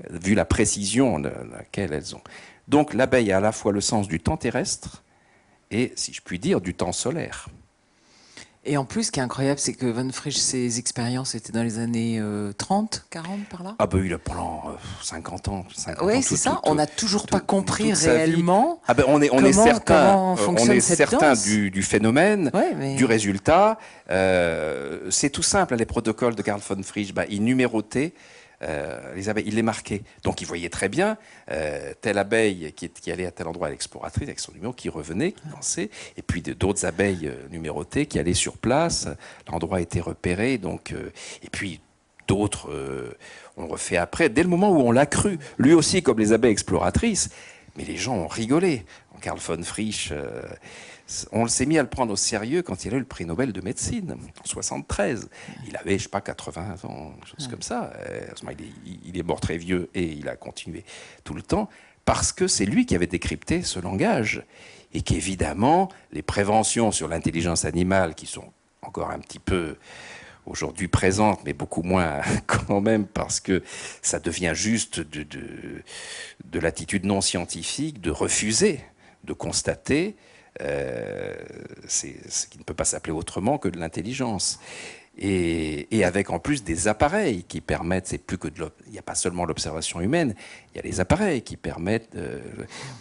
vu la précision laquelle elles ont. Donc l'abeille a à la fois le sens du temps terrestre et, si je puis dire, du temps solaire. Et en plus, ce qui est incroyable, c'est que Van Frisch, ses expériences étaient dans les années 30, 40, par là. Ah ben il a pendant 50 ans. Oui, c'est ça. On n'a toujours pas compris réellement on est certain, certain du phénomène, ouais, du résultat. C'est tout simple, les protocoles de Carl von Frisch, ils numérotaient les abeilles, il les marquait. Donc il voyait très bien telle abeille qui allait à tel endroit, l'exploratrice avec son numéro, qui revenait, qui lançait, et puis d'autres abeilles numérotées qui allaient sur place, l'endroit était repéré, donc, et puis d'autres ont refait après, dès le moment où on l'a cru. Lui aussi, comme les abeilles exploratrices, mais les gens ont rigolé. Karl von Frisch, on s'est mis à le prendre au sérieux quand il a eu le prix Nobel de médecine, en 73. Il avait, je sais pas, 80 ans, chose comme ça. Il est mort très vieux et il a continué tout le temps, parce que c'est lui qui avait décrypté ce langage. Et qu'évidemment, les préventions sur l'intelligence animale, qui sont encore un petit peu aujourd'hui présentes, mais beaucoup moins quand même, parce que ça devient juste de l'attitude non scientifique, de refuser, de constater, c'est ce qui ne peut pas s'appeler autrement que de l'intelligence. Et avec en plus des appareils qui permettent, c'est plus que il n'y a pas seulement l'observation humaine, il y a les appareils qui permettent,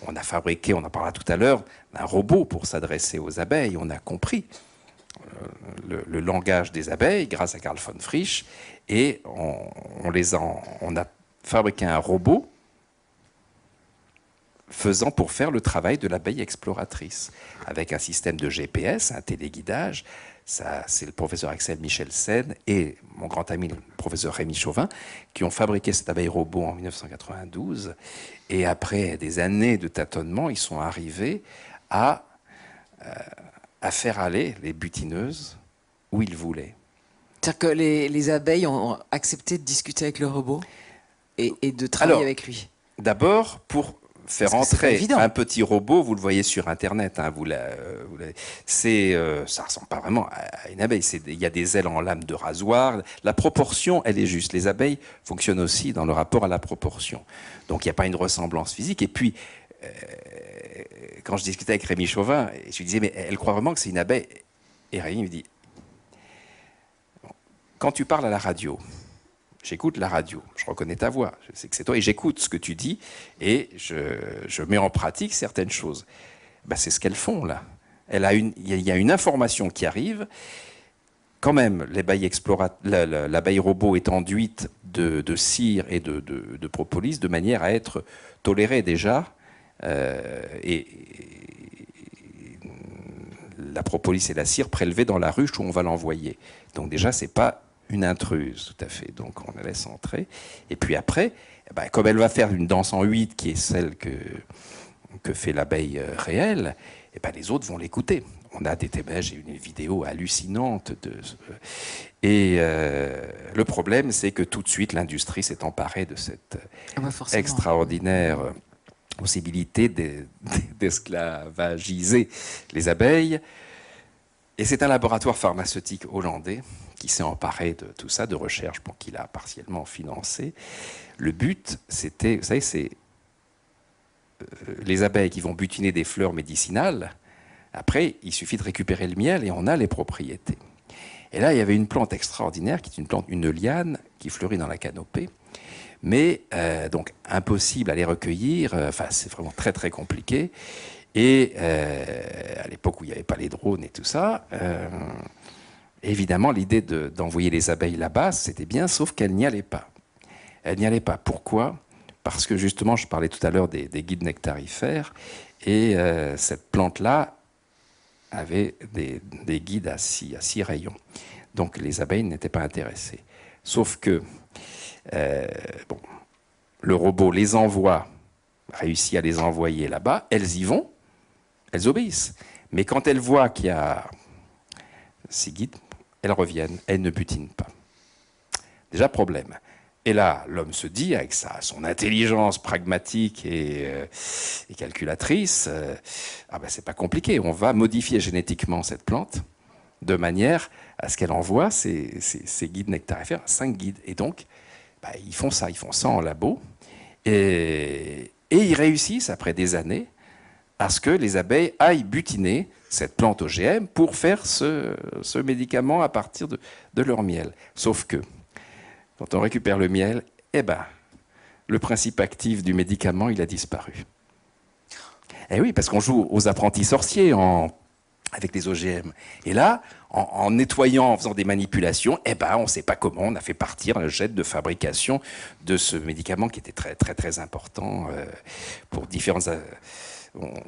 on a fabriqué, on en parlera tout à l'heure, un robot pour s'adresser aux abeilles, on a compris le langage des abeilles grâce à Karl von Frisch, et on a fabriqué un robot faisant pour faire le travail de l'abeille exploratrice, avec un système de GPS, un téléguidage. Ça, c'est le professeur Axel Michelsen et mon grand ami, le professeur Rémi Chauvin, qui ont fabriqué cet abeille robot en 1992. Et après des années de tâtonnement, ils sont arrivés à faire aller les butineuses où ils voulaient. C'est-à-dire que les abeilles ont accepté de discuter avec le robot et de travailler avec lui. D'abord, pour faire entrer un petit robot, vous le voyez sur Internet, hein, ça ressemble pas vraiment à une abeille. Il y a des ailes en lame de rasoir. La proportion, elle est juste. Les abeilles fonctionnent aussi dans le rapport à la proportion. Donc il n'y a pas une ressemblance physique. Et puis, quand je discutais avec Rémi Chauvin, je lui disais, mais elle croit vraiment que c'est une abeille? Et Rémi me dit, quand tu parles à la radio, j'écoute la radio, je reconnais ta voix, je sais que c'est toi, et j'écoute ce que tu dis, et je mets en pratique certaines choses. Ben, c'est ce qu'elles font, là. Il y a une information qui arrive. Quand même, l'abeille robot est enduite de cire et de propolis, de manière à être tolérée déjà. Et la propolis et la cire prélevées dans la ruche où on va l'envoyer. Donc déjà, c'est pas une intruse, tout à fait. Donc on la laisse entrer. Et puis après, comme elle va faire une danse en 8, qui est celle que fait l'abeille réelle, les autres vont l'écouter. On a des témoignages et une vidéo hallucinante. Le problème, c'est que tout de suite, l'industrie s'est emparée de cette extraordinaire possibilité d'esclavagiser les abeilles. Et c'est un laboratoire pharmaceutique hollandais qui s'est emparé de tout ça, de recherche, qu'il a partiellement financé. Le but, c'était, vous savez, c'est les abeilles qui vont butiner des fleurs médicinales. Après, il suffit de récupérer le miel et on a les propriétés. Et là, il y avait une plante extraordinaire, qui est une liane qui fleurit dans la canopée, mais donc impossible à les recueillir. C'est vraiment très très compliqué. Et à l'époque où il n'y avait pas les drones et tout ça, évidemment, l'idée d'envoyer les abeilles là-bas, c'était bien, sauf qu'elles n'y allaient pas. Elles n'y allaient pas. Pourquoi ? Parce que justement, je parlais tout à l'heure des guides nectarifères, et cette plante-là avait des guides à 6 rayons. Donc les abeilles n'étaient pas intéressées. Sauf que le robot les envoie, réussit à les envoyer là-bas, elles y vont, elles obéissent. Mais quand elles voient qu'il y a 6 guides, elles reviennent, elles ne butinent pas. Déjà, problème. Et là, l'homme se dit, avec son intelligence pragmatique et calculatrice, c'est pas compliqué, on va modifier génétiquement cette plante de manière à ce qu'elle envoie ces guides nectarifères, 5 guides. Et donc, ils font ça en labo. Et ils réussissent, après des années, à ce que les abeilles aillent butiner cette plante OGM pour faire ce médicament à partir de leur miel. Sauf que, quand on récupère le miel, le principe actif du médicament, il a disparu. Et oui, parce qu'on joue aux apprentis sorciers avec les OGM. Et là, en nettoyant, en faisant des manipulations, on ne sait pas comment, on a fait partir le jet de fabrication de ce médicament qui était très, très, très important pour différentes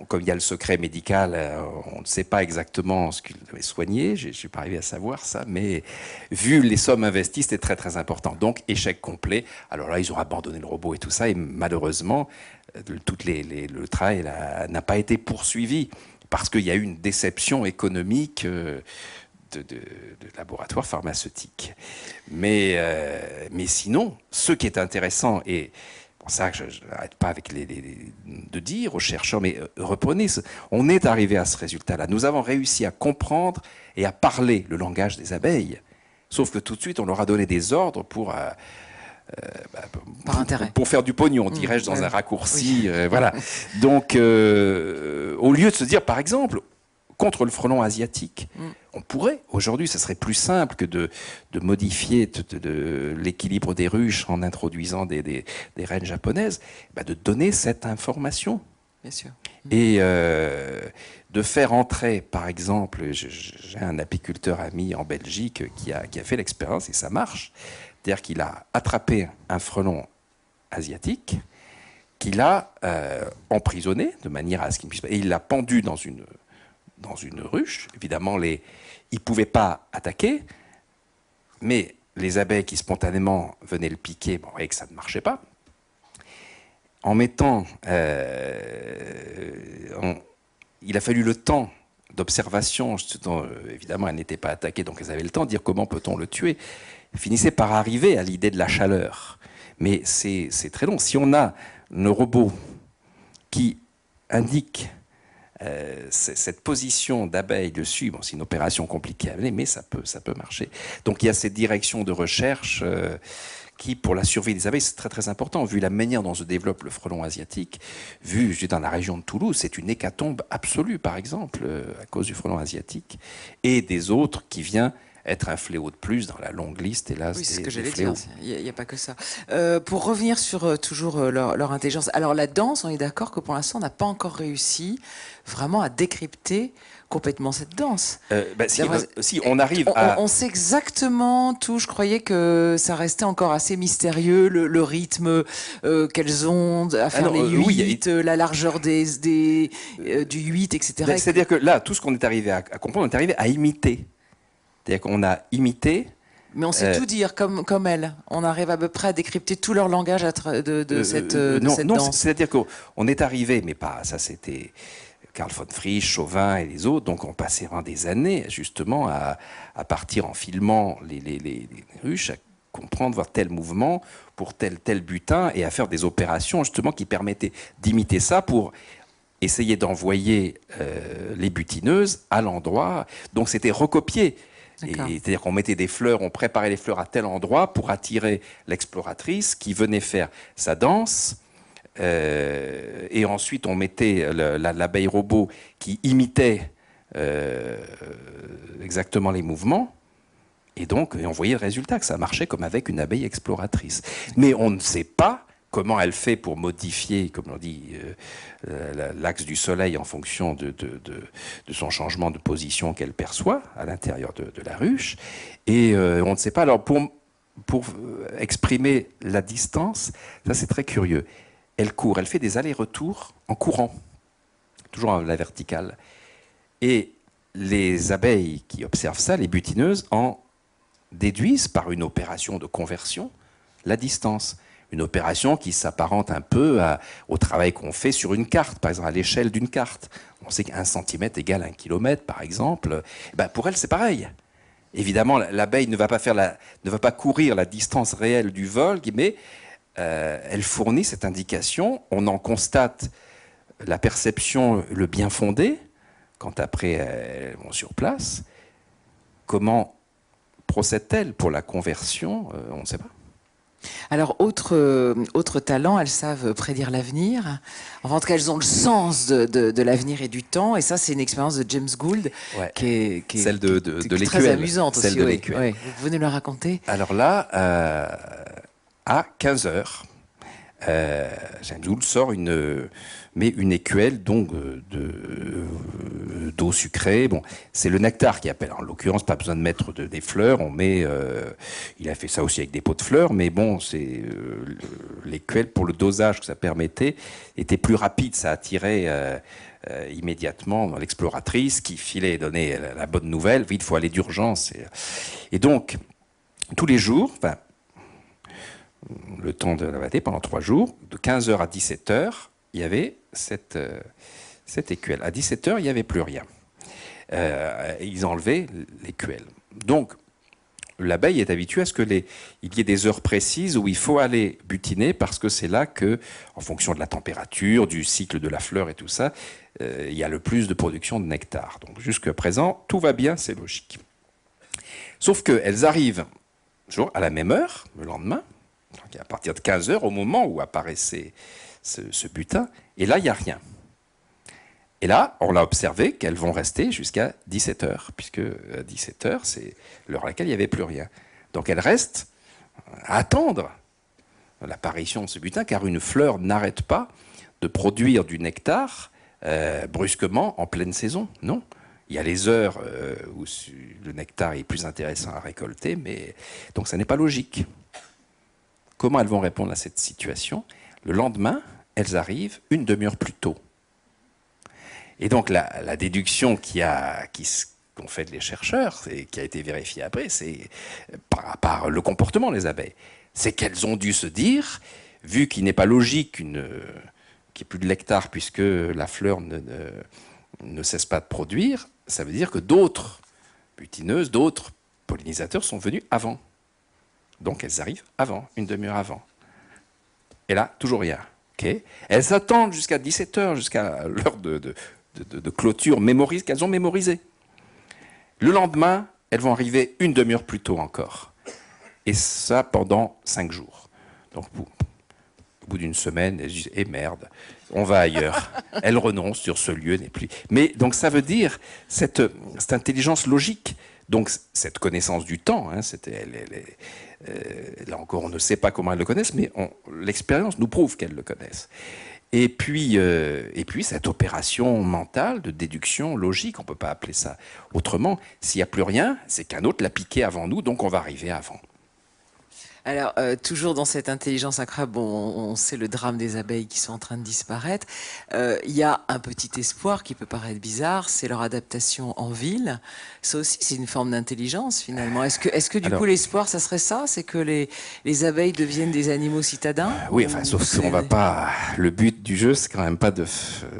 comme il y a le secret médical, on ne sait pas exactement ce qu'il avait soigné. Je ne suis pas arrivé à savoir ça, mais vu les sommes investies, c'était très très important. Donc échec complet. Alors là, ils ont abandonné le robot et tout ça, et malheureusement, le travail n'a pas été poursuivi parce qu'il y a eu une déception économique. De laboratoires pharmaceutiques. Mais sinon, ce qui est intéressant, et pour ça que je n'arrête pas avec de dire aux chercheurs, mais reprenez, on est arrivé à ce résultat-là. Nous avons réussi à comprendre et à parler le langage des abeilles. Sauf que tout de suite, on leur a donné des ordres pour... Par intérêt. Pour faire du pognon, dirais-je, dans un raccourci. Voilà. Donc, au lieu de se dire, par exemple, contre le frelon asiatique, on pourrait, aujourd'hui, ce serait plus simple que de modifier l'équilibre des ruches en introduisant des reines japonaises, de donner cette information. Bien sûr. Et de faire entrer, par exemple, j'ai un apiculteur ami en Belgique qui a fait l'expérience, et ça marche. C'est-à-dire qu'il a attrapé un frelon asiatique, qu'il a emprisonné de manière à ce qu'il ne puisse pas... Et il l'a pendu dans une ruche. Évidemment, il ne pouvait pas attaquer, mais les abeilles qui spontanément venaient le piquer, on voyait que ça ne marchait pas. En mettant... il a fallu le temps d'observation. Évidemment, elles n'étaient pas attaquées, donc elles avaient le temps de dire comment peut-on le tuer. Elles finissaient par arriver à l'idée de la chaleur. Mais c'est très long. Si on a le robot qui indique cette position d'abeille dessus, bon, c'est une opération compliquée à mener, mais ça peut marcher. Donc il y a cette direction de recherche qui, pour la survie des abeilles, c'est très très important. Vu la manière dont se développe le frelon asiatique, vu dans la région de Toulouse, c'est une hécatombe absolue, par exemple, à cause du frelon asiatique, et des autres qui vient être un fléau de plus dans la longue liste, hélas. Oui, c'est ce que j'allais dire. Il n'y a pas que ça. Pour revenir sur toujours leur intelligence. Alors la danse, on est d'accord que pour l'instant, on n'a pas encore réussi vraiment à décrypter complètement cette danse. Si on arrive on sait exactement tout. Je croyais que ça restait encore assez mystérieux, le rythme, quelles ondes, à faire les 8, la largeur du 8, etc. C'est-à-dire que là, tout ce qu'on est arrivé à comprendre, on est arrivé à imiter. C'est-à-dire qu'on a imité... Mais on sait tout dire, comme elle. On arrive à peu près à décrypter tout leur langage de cette danse. C'est-à-dire qu'on est arrivé, mais pas... Ça, c'était Karl von Frisch, Chauvin et les autres. Donc, on passait vraiment des années, justement, à partir en filmant les ruches, à comprendre, voir tel mouvement pour tel butin, et à faire des opérations, justement, qui permettaient d'imiter ça pour essayer d'envoyer les butineuses à l'endroit. Donc, c'était recopié. C'est-à-dire qu'on mettait des fleurs, on préparait les fleurs à tel endroit pour attirer l'exploratrice qui venait faire sa danse. Et ensuite, on mettait l'abeille robot qui imitait exactement les mouvements. Et donc, on voyait le résultat, que ça marchait comme avec une abeille exploratrice. Mais on ne sait pas comment elle fait pour modifier, comme on dit, l'axe du soleil en fonction de son changement de position qu'elle perçoit à l'intérieur de la ruche. Et on ne sait pas. Alors, pour exprimer la distance, ça c'est très curieux. Elle court, elle fait des allers-retours en courant, toujours à la verticale. Et les abeilles qui observent ça, les butineuses, en déduisent par une opération de conversion la distance. Une opération qui s'apparente un peu au travail qu'on fait sur une carte, par exemple à l'échelle d'une carte. On sait qu'un centimètre égale 1 kilomètre, par exemple. Pour elle, c'est pareil. Évidemment, l'abeille ne va pas courir la distance réelle du vol, mais elle fournit cette indication. On en constate la perception, le bien fondé, quand après elles vont sur place. Comment procède-t-elle pour la conversion? On ne sait pas. Alors, autre talent, elles savent prédire l'avenir. En tout cas, elles ont le sens de l'avenir et du temps. Et ça, c'est une expérience de James Gould qui est celle de très amusante celle aussi. De l'écuelle. Oui. Vous venez nous la raconter. Alors là, à 15h, James Gould sort une écuelle donc d'eau sucrée. Bon, c'est le nectar qui appelle. En l'occurrence, pas besoin de mettre des fleurs. On met. Il a fait ça aussi avec des pots de fleurs, mais bon, c'est l'écuelle pour le dosage que ça permettait était plus rapide. Ça attirait immédiatement l'exploratrice qui filait et donnait la bonne nouvelle. Vite, il faut aller d'urgence. Et donc, tous les jours, enfin, le temps de la bataille, pendant 3 jours, de 15h à 17h, il y avait cette écuelle. À 17h, il n'y avait plus rien. Ils enlevaient l'écuelle. Donc, l'abeille est habituée à ce qu'il y ait des heures précises où il faut aller butiner parce que c'est là que, en fonction de la température, du cycle de la fleur et tout ça, il y a le plus de production de nectar. Donc, jusqu'à présent, tout va bien, c'est logique. Sauf qu'elles arrivent toujours à la même heure, le lendemain, donc à partir de 15h, au moment où apparaissait ce butin, et là, il n'y a rien. Et là, on l'a observé qu'elles vont rester jusqu'à 17h, puisque 17h, c'est l'heure à laquelle il n'y avait plus rien. Donc elles restent à attendre l'apparition de ce butin, car une fleur n'arrête pas de produire du nectar brusquement en pleine saison. Non. Il y a les heures où le nectar est plus intéressant à récolter, mais donc ça n'est pas logique. Comment elles vont répondre à cette situation? Le lendemain, elles arrivent une demi-heure plus tôt. Et donc la déduction qu'ont fait les chercheurs, et qui a été vérifiée après, c'est par le comportement des abeilles. C'est qu'elles ont dû se dire, vu qu'il n'est pas logique qu'il n'y ait plus de nectar puisque la fleur ne cesse pas de produire, ça veut dire que d'autres butineuses, d'autres pollinisateurs sont venus avant. Donc elles arrivent avant, une demi-heure avant. Et là, toujours rien. Okay. Elles attendent jusqu'à 17h, jusqu'à l'heure de clôture qu'elles ont mémorisée. Le lendemain, elles vont arriver une demi-heure plus tôt encore. Et ça pendant 5 jours. Donc au bout d'une semaine, elles disent « Eh merde, on va ailleurs ». Elles renoncent sur ce lieu, n'est plus. Mais donc ça veut dire cette intelligence logique, donc cette connaissance du temps, hein, là encore on ne sait pas comment elles le connaissent, mais l'expérience nous prouve qu'elles le connaissent. Et puis cette opération mentale de déduction logique, on ne peut pas appeler ça autrement. S'il n'y a plus rien, c'est qu'un autre l'a piqué avant nous, donc on va arriver avant. Alors, toujours dans cette intelligence incroyable, on sait le drame des abeilles qui sont en train de disparaître. Il y a un petit espoir qui peut paraître bizarre, c'est leur adaptation en ville. Ça aussi, c'est une forme d'intelligence finalement. Est-ce que du coup l'espoir, ça serait ça? C'est que les abeilles deviennent des animaux citadins? Oui, enfin, sauf qu'on va pas... Le but du jeu, c'est quand même pas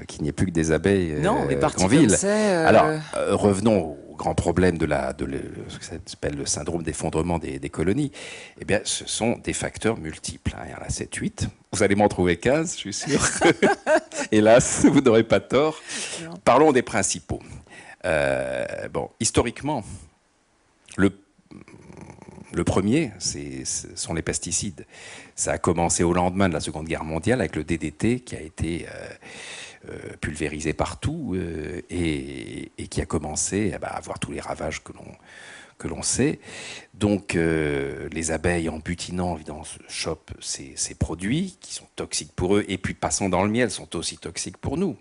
qu'il n'y ait plus que des abeilles en ville. Alors, revenons au grand problème de ce que ça s'appelle le syndrome d'effondrement des colonies. Eh bien, ce sont des facteurs multiples. Il y en a 7, 8. Vous allez m'en trouver 15, je suis sûr. Hélas, vous n'aurez pas tort. Non. Parlons des principaux. Historiquement, le premier, sont les pesticides. Ça a commencé au lendemain de la Seconde Guerre mondiale avec le DDT qui a été pulvérisé partout et qui a commencé à avoir tous les ravages que l'on sait. Donc les abeilles, en butinant, évidemment, chopent ces produits qui sont toxiques pour eux et puis passant dans le miel sont aussi toxiques pour nous.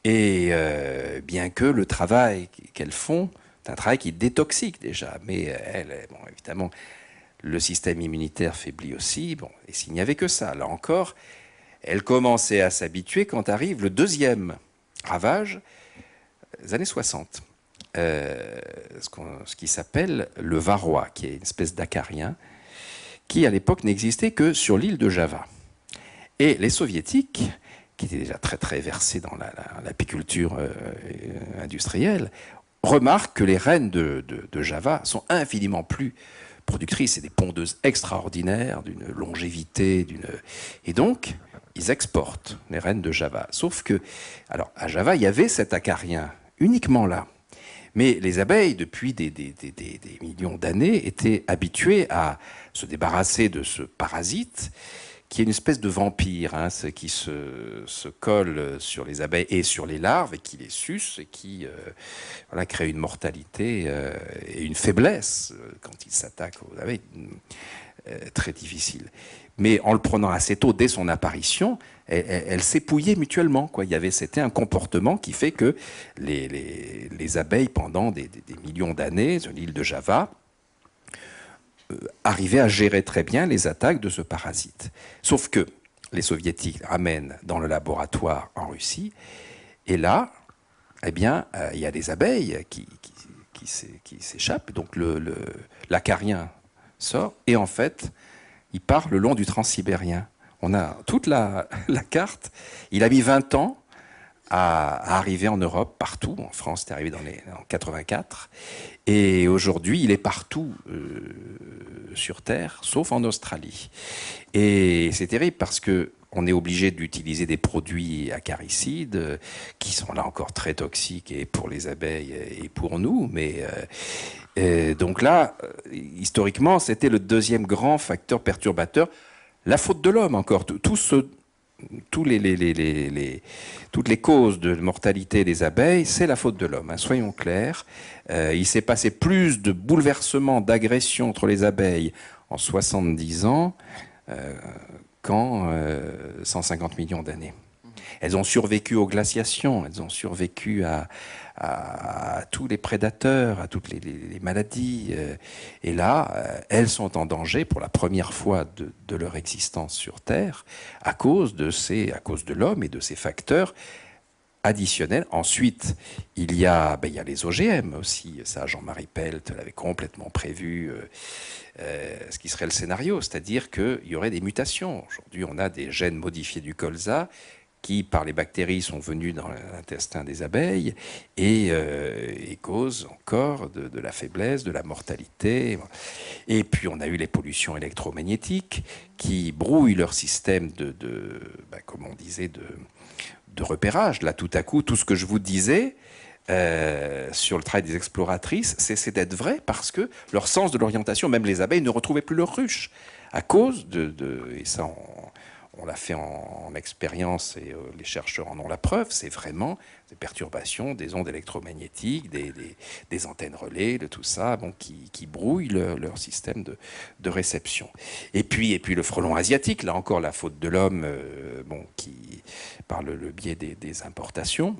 Et bien que le travail qu'elles font, c'est un travail qui détoxique déjà, mais évidemment, le système immunitaire faiblit aussi. Bon, et s'il n'y avait que ça, là encore, elles commençaient à s'habituer quand arrive le deuxième ravage, les années 60. Ce qui s'appelle le varroa, qui est une espèce d'acarien, qui à l'époque n'existait que sur l'île de Java. Et les soviétiques, qui étaient déjà très très versés dans l'apiculture industrielle, remarquent que les reines de Java sont infiniment plus productrices. C'est des pondeuses extraordinaires, d'une longévité, et donc ils exportent les reines de Java. Sauf que, alors à Java, il y avait cet acarien uniquement là. Mais les abeilles, depuis des millions d'années, étaient habituées à se débarrasser de ce parasite qui est une espèce de vampire, qui se colle sur les abeilles et sur les larves et qui les suce et qui crée une mortalité et une faiblesse quand il s'attaque aux abeilles. très difficile. Mais en le prenant assez tôt, dès son apparition, elles s'épouillaient mutuellement, quoi. C'était un comportement qui fait que les abeilles, pendant des millions d'années, sur l'île de Java, arrivaient à gérer très bien les attaques de ce parasite. Sauf que les soviétiques ramènent dans le laboratoire en Russie, et là, eh bien, il y a des abeilles qui s'échappent, donc l'acarien sort, et en fait, il part le long du transsibérien. On a toute la carte. Il a mis 20 ans à arriver en Europe, partout. En France, c'est arrivé en 84. Et aujourd'hui, il est partout sur Terre, sauf en Australie. Et c'est terrible parce que on est obligé d'utiliser des produits acaricides qui sont là encore très toxiques et pour les abeilles et pour nous. Mais donc là, historiquement, c'était le deuxième grand facteur perturbateur. La faute de l'homme encore. Toutes les causes de mortalité des abeilles, c'est la faute de l'homme, hein, soyons clairs. Il s'est passé plus de bouleversements, d'agressions entre les abeilles en 70 ans qu'en 150 millions d'années. Elles ont survécu aux glaciations, elles ont survécu à tous les prédateurs, à toutes les maladies. Et là, elles sont en danger pour la première fois de leur existence sur Terre à cause de l'homme et de ces facteurs additionnels. Ensuite, il y a les OGM aussi. Ça, Jean-Marie Pelt l'avait complètement prévu. Ce qui serait le scénario, c'est-à-dire qu'il y aurait des mutations. Aujourd'hui, on a des gènes modifiés du colza qui, par les bactéries, sont venus dans l'intestin des abeilles et causent encore de la faiblesse, de la mortalité. Et puis, on a eu les pollutions électromagnétiques qui brouillent leur système comme on disait, de repérage. Là, tout à coup, tout ce que je vous disais sur le travail des exploratrices, c'est d'être vrai parce que leur sens de l'orientation, même les abeilles, ne retrouvaient plus leur ruche à cause et ça, on l'a fait en expérience et les chercheurs en ont la preuve, c'est vraiment des perturbations, des ondes électromagnétiques, des antennes relais, de tout ça, qui brouillent leur système de réception. Et puis le frelon asiatique, là encore la faute de l'homme, qui par le biais des importations.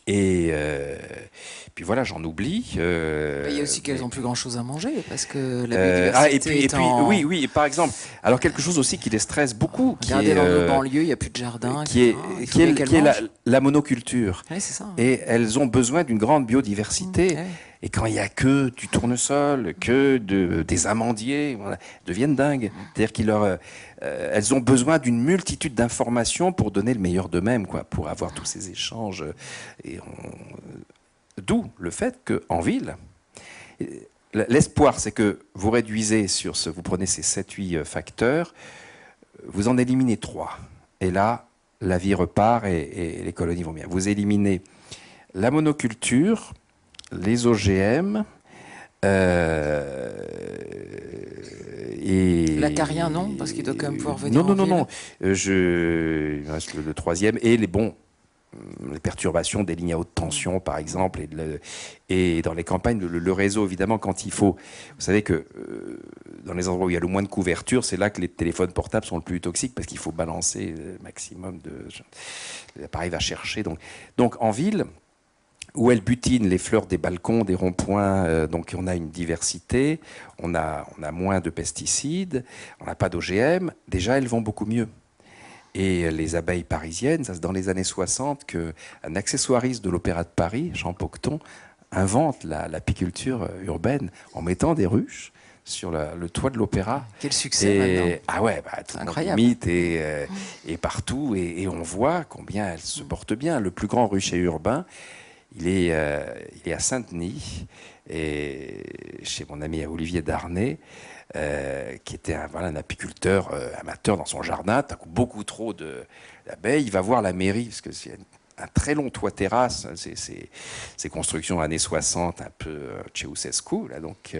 Et puis voilà, j'en oublie. Il y a aussi qu'elles n'ont plus grand-chose à manger parce que la biodiversité oui, par exemple, alors quelque chose aussi qui les stresse beaucoup, regardez dans nos banlieues, il n'y a plus de jardin, qui est la monoculture. Oui, c'est ça. Et elles ont besoin d'une grande biodiversité. Et quand il n'y a que du tournesol, que des amandiers, voilà, elles deviennent dingues. C'est-à-dire elles ont besoin d'une multitude d'informations pour donner le meilleur d'eux-mêmes, pour avoir tous ces échanges. D'où le fait qu'en ville, l'espoir, c'est que vous réduisez vous prenez ces 7-8 facteurs, vous en éliminez 3. Et là, la vie repart et les colonies vont bien. Vous éliminez la monoculture, les OGM, et l'acarien, non, parce qu'il doit quand même pouvoir venir. Non. Il me reste le troisième et les perturbations des lignes à haute tension, par exemple, et dans les campagnes, le réseau, évidemment, quand il faut. Vous savez que dans les endroits où il y a le moins de couverture, c'est là que les téléphones portables sont le plus toxiques parce qu'il faut balancer le maximum l'appareil va chercher. Donc en ville, où elles butinent les fleurs des balcons, des ronds-points, donc on a une diversité, on a moins de pesticides, on n'a pas d'OGM, déjà elles vont beaucoup mieux. Et les abeilles parisiennes, ça c'est dans les années 60 qu'un accessoiriste de l'Opéra de Paris, Jean Pocton, invente l'apiculture urbaine en mettant des ruches sur le toit de l'opéra. Quel succès maintenant. Ah ouais, tout incroyable. Le mythe et partout, et on voit combien elles se portent bien. Le plus grand rucher urbain, il est à Saint-Denis, et chez mon ami Olivier Darnay, qui était un apiculteur amateur dans son jardin. T'as beaucoup trop d'abeilles. Il va voir la mairie, parce que c'est un très long toit terrasse. C'est construction années 60, un peu Ceausescu, là, donc...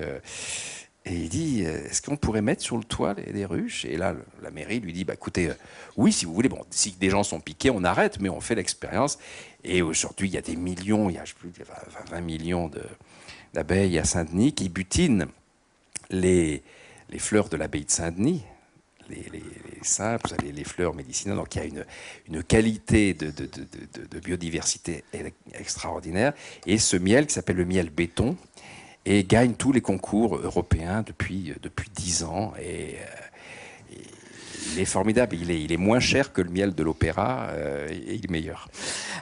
et il dit, est-ce qu'on pourrait mettre sur le toit des ruches? Et là, la mairie lui dit, écoutez, oui, si vous voulez, si des gens sont piqués, on arrête, mais on fait l'expérience. Et aujourd'hui, il y a des millions, il y a 20 millions d'abeilles à Saint-Denis qui butinent les les fleurs de l'abbaye de Saint-Denis, les simples, les fleurs médicinales. Donc il y a une qualité de biodiversité extraordinaire. Et ce miel qui s'appelle le miel béton et gagne tous les concours européens depuis 10 ans. Et il est formidable. Il est moins cher que le miel de l'opéra et il est meilleur.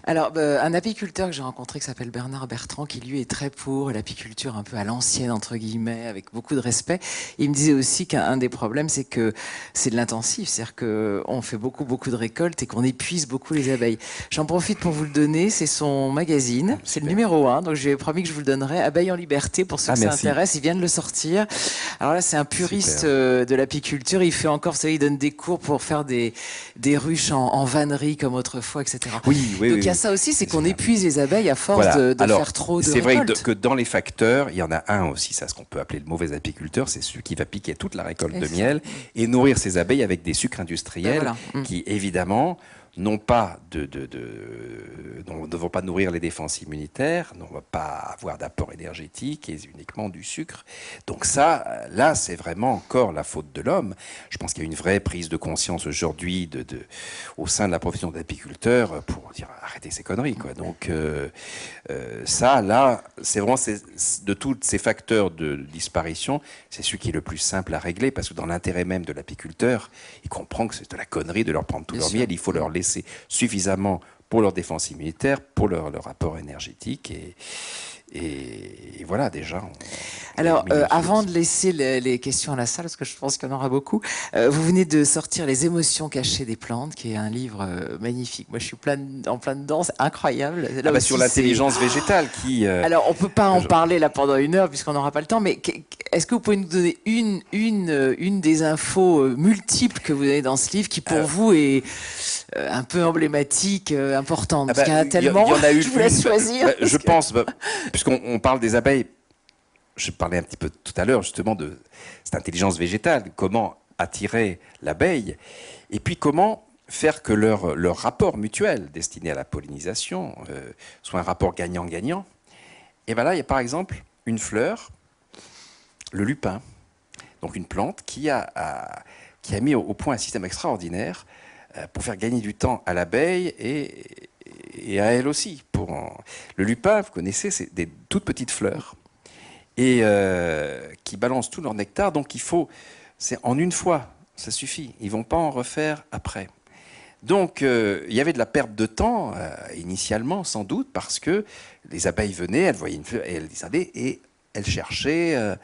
Alors, un apiculteur que j'ai rencontré qui s'appelle Bernard Bertrand, qui lui est très pour l'apiculture un peu à l'ancienne, entre guillemets, avec beaucoup de respect. Il me disait aussi qu'un des problèmes, c'est que c'est de l'intensif. C'est-à-dire qu'on fait beaucoup de récoltes et qu'on épuise beaucoup les abeilles. J'en profite pour vous le donner. C'est son magazine. C'est le numéro 1. Donc, je lui ai promis que je vous le donnerai. Abeilles en liberté, pour ceux que ça intéresse. Il vient de le sortir. Alors là, c'est un puriste de l'apiculture. Il fait encore, vous savez, il donne des cours pour faire des ruches en vannerie comme autrefois, etc. Oui. Donc il y a ça aussi, c'est qu'on épuise les abeilles à force de faire trop de récoltes. C'est vrai que dans les facteurs, il y en a un aussi, ça, ce qu'on peut appeler le mauvais apiculteur, c'est celui qui va piquer toute la récolte de miel et nourrir ses abeilles avec des sucres industriels qui, évidemment, ne vont pas nourrir les défenses immunitaires, ne vont pas avoir d'apport énergétique et uniquement du sucre. Donc ça, là, c'est vraiment encore la faute de l'homme. Je pense qu'il y a une vraie prise de conscience aujourd'hui au sein de la profession d'apiculteur pour dire arrêtez ces conneries, quoi. Donc ça, là, c'est vraiment de tous ces facteurs de disparition, c'est celui qui est le plus simple à régler parce que dans l'intérêt même de l'apiculteur, il comprend que c'est de la connerie de leur prendre tout leur miel. Il faut leur laisser suffisamment pour leur défense immunitaire, pour leur apport énergétique et voilà déjà. Alors, avant de laisser les questions à la salle, parce que je pense qu'il y en aura beaucoup, vous venez de sortir Les émotions cachées des plantes, qui est un livre magnifique. Moi, je suis en plein dedans, c'est incroyable. Là sur l'intelligence végétale qui... Alors, on peut pas en parler là pendant 1 heure, puisqu'on n'aura pas le temps, mais est-ce que vous pouvez nous donner une des infos multiples que vous avez dans ce livre, qui pour vous est un peu emblématique, importante, parce qu'il y en a tellement, je vous laisse choisir. Je pense, puisqu'on parle des abeilles, je parlais un petit peu tout à l'heure justement de cette intelligence végétale, comment attirer l'abeille, et puis comment faire que leur rapport mutuel destiné à la pollinisation soit un rapport gagnant-gagnant. Et bien là, il y a par exemple une fleur, le lupin, donc une plante qui a mis au point un système extraordinaire pour faire gagner du temps à l'abeille et à elle aussi. Le lupin, vous connaissez, c'est des toutes petites fleurs et qui balancent tout leur nectar. Donc c'est en une fois, ça suffit. Ils vont pas en refaire après. Donc il y avait de la perte de temps initialement, sans doute, parce que les abeilles venaient, elles voyaient une fleur et elles descendaient et elles cherchaient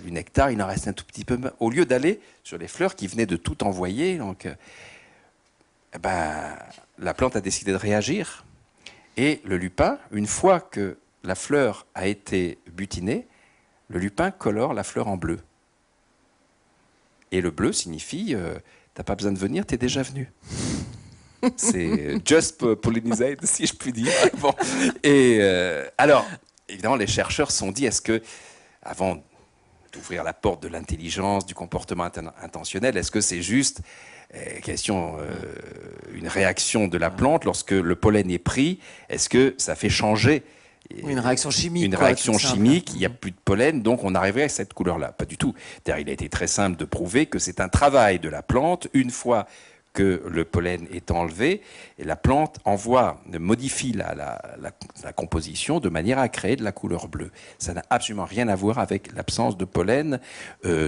du nectar. Il en restait un tout petit peu, au lieu d'aller sur les fleurs qui venaient de tout envoyer. Donc la plante a décidé de réagir. Et le lupin, une fois que la fleur a été butinée, le lupin colore la fleur en bleu. Et le bleu signifie, t'as pas besoin de venir, t'es déjà venu. C'est just pollinate, si je puis dire. Bon. Et alors, évidemment, les chercheurs se sont dit, est-ce que, avant d'ouvrir la porte de l'intelligence, du comportement intentionnel, est-ce que c'est juste une réaction de la plante lorsque le pollen est pris? Est-ce que ça fait changer une réaction chimique? Une réaction chimique, il n'y a plus de pollen, donc on arriverait à cette couleur-là. Pas du tout. D'ailleurs, il a été très simple de prouver que c'est un travail de la plante. Une fois que le pollen est enlevé, et la plante modifie la composition de manière à créer de la couleur bleue. Ça n'a absolument rien à voir avec l'absence de pollen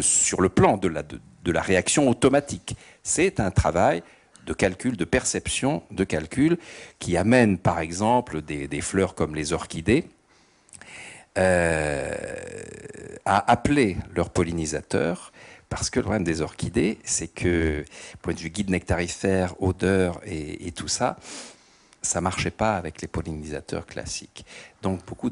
sur le plan de la réaction automatique. C'est un travail de calcul, de perception, de calcul, qui amène par exemple des fleurs comme les orchidées à appeler leurs pollinisateurs. Parce que le problème des orchidées, c'est que, point de vue guide nectarifère, odeur et tout ça, ça ne marchait pas avec les pollinisateurs classiques. Donc beaucoup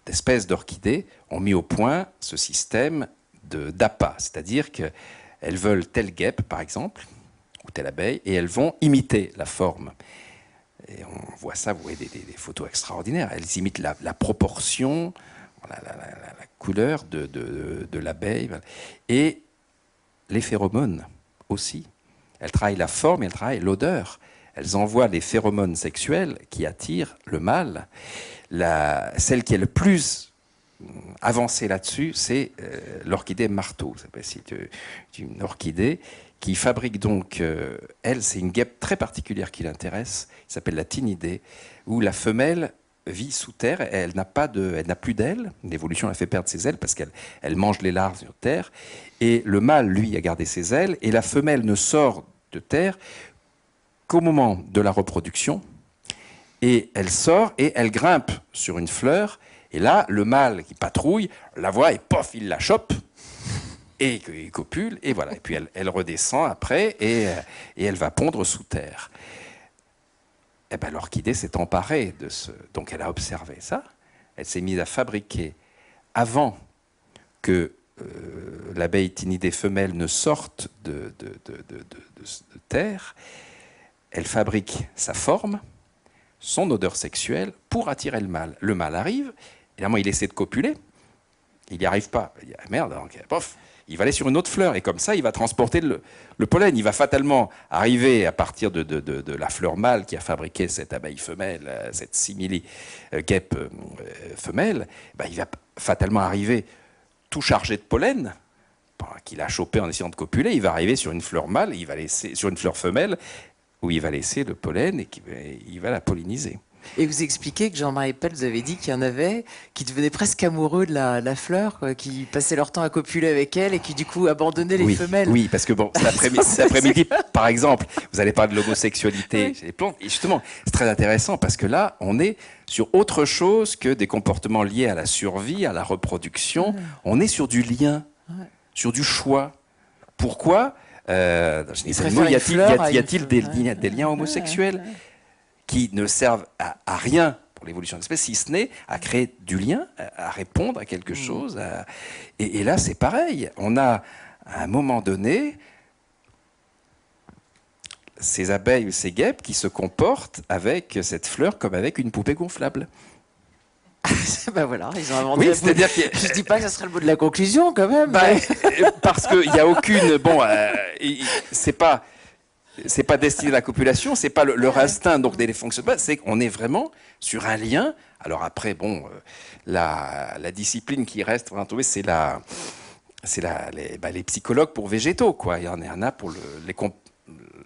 d'espèces d'orchidées ont mis au point ce système d'appât, c'est-à-dire qu'elles veulent telle guêpe, par exemple, ou telle abeille, et elles vont imiter la forme. Et on voit ça, vous voyez des photos extraordinaires. Elles imitent la proportion, la couleur de l'abeille. Et les phéromones aussi. Elles travaillent la forme et elles travaillent l'odeur. Elles envoient les phéromones sexuels qui attirent le mâle. Celle qui est le plus avancer là-dessus, c'est l'orchidée marteau. C'est une orchidée qui fabrique donc, elle, c'est une guêpe très particulière qui l'intéresse, qui s'appelle la Tinidée, où la femelle vit sous terre, elle n'a plus d'ailes, l'évolution l'a fait perdre ses ailes parce qu'elle mange les larves sur terre, et le mâle, lui, a gardé ses ailes, et la femelle ne sort de terre qu'au moment de la reproduction, et elle sort et elle grimpe sur une fleur, et là, le mâle qui patrouille la voit et pof, il la chope, et il copule, et voilà, et puis elle redescend après, et elle va pondre sous terre. Eh ben, l'orchidée s'est emparée de ce... Donc elle a observé ça, elle s'est mise à fabriquer, avant que l'abeille Tinidée femelle ne sorte de terre, elle fabrique sa forme, son odeur sexuelle, pour attirer le mâle. Le mâle arrive, évidemment il essaie de copuler, il n'y arrive pas, il dit, ah, merde, donc, pof, il va aller sur une autre fleur, et comme ça, il va transporter le pollen. Il va fatalement arriver à partir de la fleur mâle qui a fabriqué cette abeille femelle, cette simili-guêpe femelle, ben, il va fatalement arriver tout chargé de pollen, qu'il a chopé en essayant de copuler. Il va arriver sur une fleur mâle, il va laisser, sur une fleur femelle, où il va laisser le pollen et il va la polliniser. Et vous expliquez que Jean-Marie Pell, vous avez dit qu'il y en avait qui devenaient presque amoureux de la fleur, quoi, qui passaient leur temps à copuler avec elle et qui du coup abandonnaient les femelles. Oui, parce que bon, cet après-midi, par exemple, vous allez parler de l'homosexualité chez les plantes. Et justement, c'est très intéressant parce que là, on est sur autre chose que des comportements liés à la survie, à la reproduction. On est sur du lien, sur du choix. Pourquoi y a-t-il des liens homosexuels qui ne servent à rien pour l'évolution de l'espèce, si ce n'est à créer du lien, à répondre à quelque chose. Et là, c'est pareil. On a, à un moment donné, ces abeilles ou ces guêpes qui se comportent avec cette fleur comme avec une poupée gonflable. Ben voilà, ils ont inventé. Oui, c'est-à-dire que je dis pas que ce serait le mot de la conclusion quand même. Parce qu'il n'y a aucune. Bon, c'est pas destiné à la copulation, c'est pas leur instinct donc des fonctionnements, c'est qu'on est vraiment sur un lien. Alors après, bon, la discipline qui reste, c'est les psychologues pour végétaux, quoi. Il y en a pour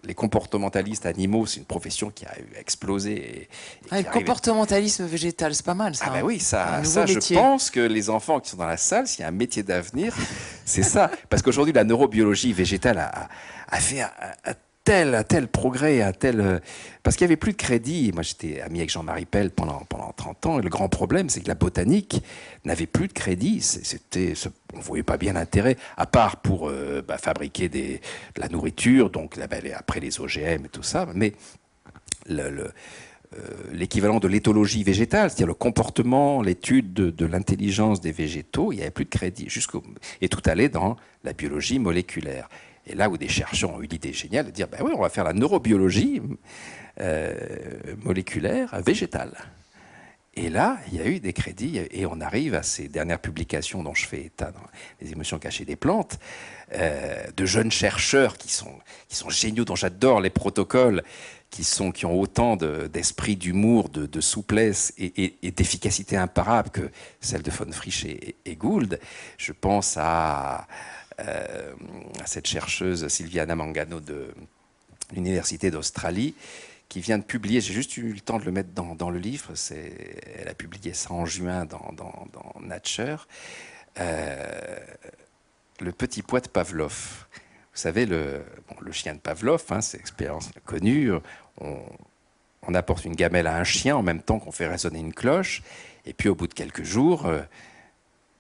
les comportementalistes animaux, c'est une profession qui a explosé. Le comportementalisme végétal, c'est pas mal, ça. Ah ben oui, ça je pense que les enfants qui sont dans la salle, s'il y a un métier d'avenir, c'est ça. Parce qu'aujourd'hui, la neurobiologie végétale a fait un tel progrès, parce qu'il n'y avait plus de crédit. Moi, j'étais ami avec Jean-Marie Pell pendant 30 ans, et le grand problème, c'est que la botanique n'avait plus de crédit. On ne voyait pas bien l'intérêt, à part pour fabriquer de la nourriture, donc après les OGM et tout ça, mais l'équivalent de l'éthologie végétale, c'est-à-dire le comportement, l'étude de l'intelligence des végétaux, il n'y avait plus de crédit. Et tout allait dans la biologie moléculaire. Et là où des chercheurs ont eu l'idée géniale de dire, ben oui, on va faire la neurobiologie moléculaire végétale. Et là, il y a eu des crédits, et on arrive à ces dernières publications dont je fais état dans Les émotions cachées des plantes, de jeunes chercheurs qui sont géniaux, dont j'adore les protocoles, qui ont autant d'esprit, d'humour, de souplesse et d'efficacité imparable que celle de von Frisch et Gould. Je pense à cette chercheuse Silviana Mangano de l'Université d'Australie, qui vient de publier, j'ai juste eu le temps de le mettre dans le livre, elle a publié ça en juin dans Nature, le petit pois de Pavlov. Vous savez, le chien de Pavlov, c'est une expérience connue, on apporte une gamelle à un chien en même temps qu'on fait résonner une cloche, et puis au bout de quelques jours,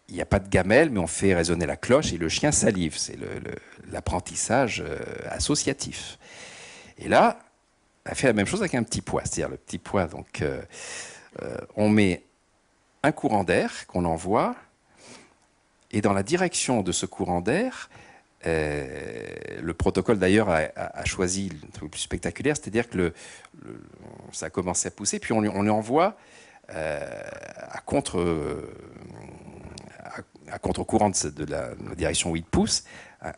il n'y a pas de gamelle, mais on fait résonner la cloche et le chien salive. C'est l'apprentissage associatif. Et là, on a fait la même chose avec un petit pois. C'est-à-dire le petit pois, donc, on met un courant d'air qu'on envoie, et dans la direction de ce courant d'air, le protocole d'ailleurs a choisi le truc plus spectaculaire, c'est-à-dire que ça a commencé à pousser, puis on lui envoie à contre-courant de la direction où il pousse,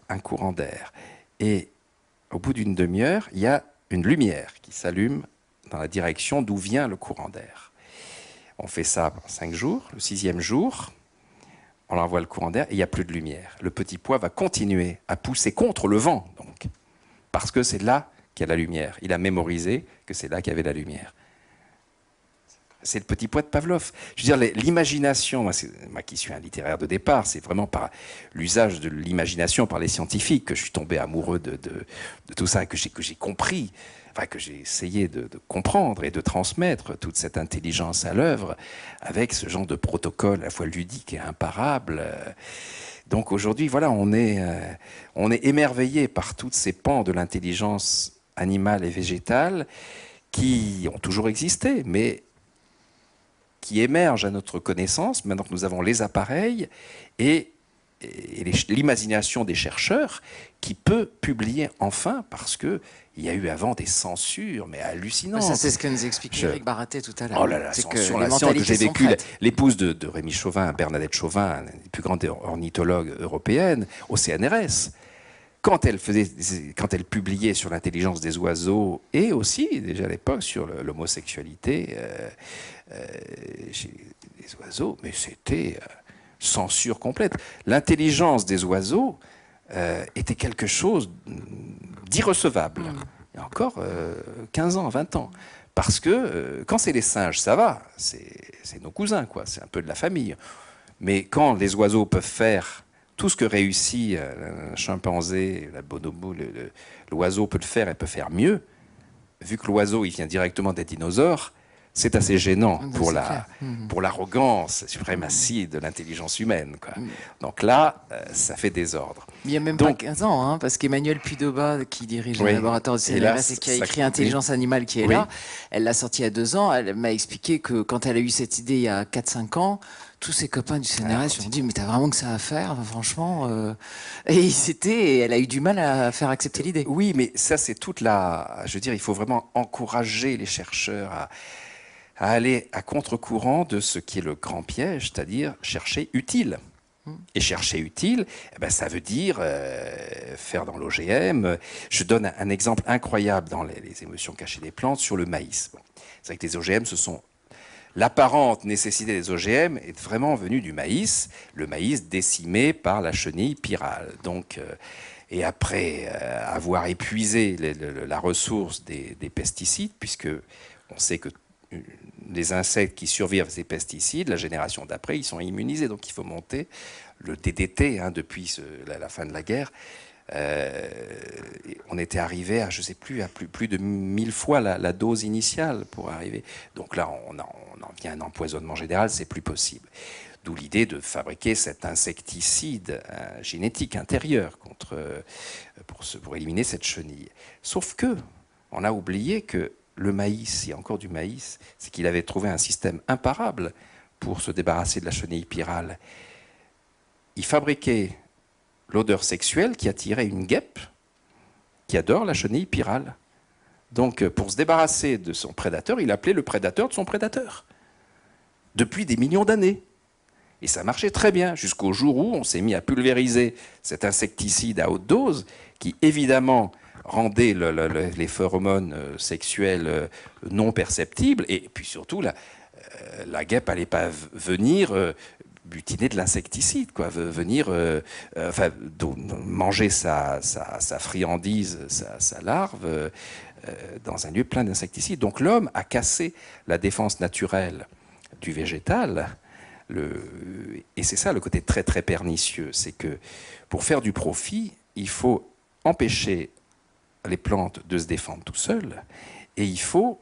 un courant d'air. Et au bout d'une demi-heure, il y a une lumière qui s'allume dans la direction d'où vient le courant d'air. On fait ça pendant 5 jours. Le 6e jour, on leur envoie le courant d'air et il n'y a plus de lumière. Le petit pois va continuer à pousser contre le vent, donc, parce que c'est là qu'il y a la lumière. Il a mémorisé que c'est là qu'il y avait la lumière. C'est le petit pois de Pavlov. Je veux dire, l'imagination, moi qui suis un littéraire de départ, c'est vraiment par l'usage de l'imagination par les scientifiques que je suis tombé amoureux de tout ça, que j'ai compris, enfin, que j'ai essayé de comprendre et de transmettre toute cette intelligence à l'œuvre avec ce genre de protocole à la fois ludique et imparable. Donc aujourd'hui, voilà, on est émerveillé par toutes ces pans de l'intelligence animale et végétale qui ont toujours existé, mais qui émergent à notre connaissance, maintenant que nous avons les appareils et l'imagination des chercheurs, qui peut publier enfin, parce qu'il y a eu avant des censures, mais hallucinantes. Ça, c'est ce que nous expliquait Éric Baraté tout à l'heure. Oh là là, la censure, la science que j'ai vécue, l'épouse de Rémi Chauvin, Bernadette Chauvin, une des plus grandes ornithologues européennes, au CNRS. Quand elle publiait sur l'intelligence des oiseaux et aussi, déjà à l'époque, sur l'homosexualité chez les oiseaux, mais c'était censure complète. L'intelligence des oiseaux était quelque chose d'irrecevable. Il y a encore 15 ans, 20 ans. Parce que quand c'est les singes, ça va, c'est nos cousins, quoi. C'est un peu de la famille. Mais quand les oiseaux peuvent faire tout ce que réussit un chimpanzé, la bonobo, l'oiseau peut le faire et peut faire mieux, vu que l'oiseau il vient directement des dinosaures, c'est assez gênant pour l'arrogance suprématie de l'intelligence humaine, quoi. Donc là, ça fait désordre. Il n'y a même pas 15 ans, hein, parce qu'Emmanuelle Puydoba, qui dirige le laboratoire du CNRS et qui a écrit Intelligence animale, qui est là, elle l'a sorti il y a 2 ans, elle m'a expliqué que quand elle a eu cette idée il y a 4-5 ans, tous ses copains du CNRS lui ont dit « mais t'as vraiment que ça à faire, franchement ?» Et elle a eu du mal à faire accepter l'idée. Oui, mais ça c'est toute la... Je veux dire, il faut vraiment encourager les chercheurs à aller à contre-courant de ce qui est le grand piège, c'est-à-dire chercher utile. Et chercher utile, eh ben, ça veut dire faire dans l'OGM. Je donne un exemple incroyable dans les émotions cachées des plantes sur le maïs. Bon. C'est vrai que les OGM, ce sont... L'apparente nécessité des OGM est vraiment venue du maïs, le maïs décimé par la chenille pyrale. Donc, et après avoir épuisé la ressource des pesticides, puisque on sait que les insectes qui survivent à ces pesticides, la génération d'après, ils sont immunisés. Donc il faut monter le DDT depuis la fin de la guerre. On était arrivé à, je ne sais plus, à plus de 1000 fois la dose initiale pour arriver. Donc là, on en vient à un empoisonnement général, c'est plus possible. D'où l'idée de fabriquer cet insecticide génétique intérieur pour éliminer cette chenille. Sauf que on a oublié que le maïs, il y a encore du maïs, c'est qu'il avait trouvé un système imparable pour se débarrasser de la chenille pyrale. Il fabriquait l'odeur sexuelle qui attirait une guêpe qui adore la chenille pyrale. Donc, pour se débarrasser de son prédateur, il appelait le prédateur de son prédateur. Depuis des millions d'années. Et ça marchait très bien, jusqu'au jour où on s'est mis à pulvériser cet insecticide à haute dose, qui évidemment rendait les phéromones sexuels non perceptibles, et puis surtout, la guêpe n'allait pas venir butiner de l'insecticide, quoi, venir manger sa friandise, sa larve, dans un lieu plein d'insecticides. Donc l'homme a cassé la défense naturelle du végétal, et c'est ça le côté très très pernicieux, c'est que pour faire du profit, il faut empêcher les plantes de se défendre tout seules, et il faut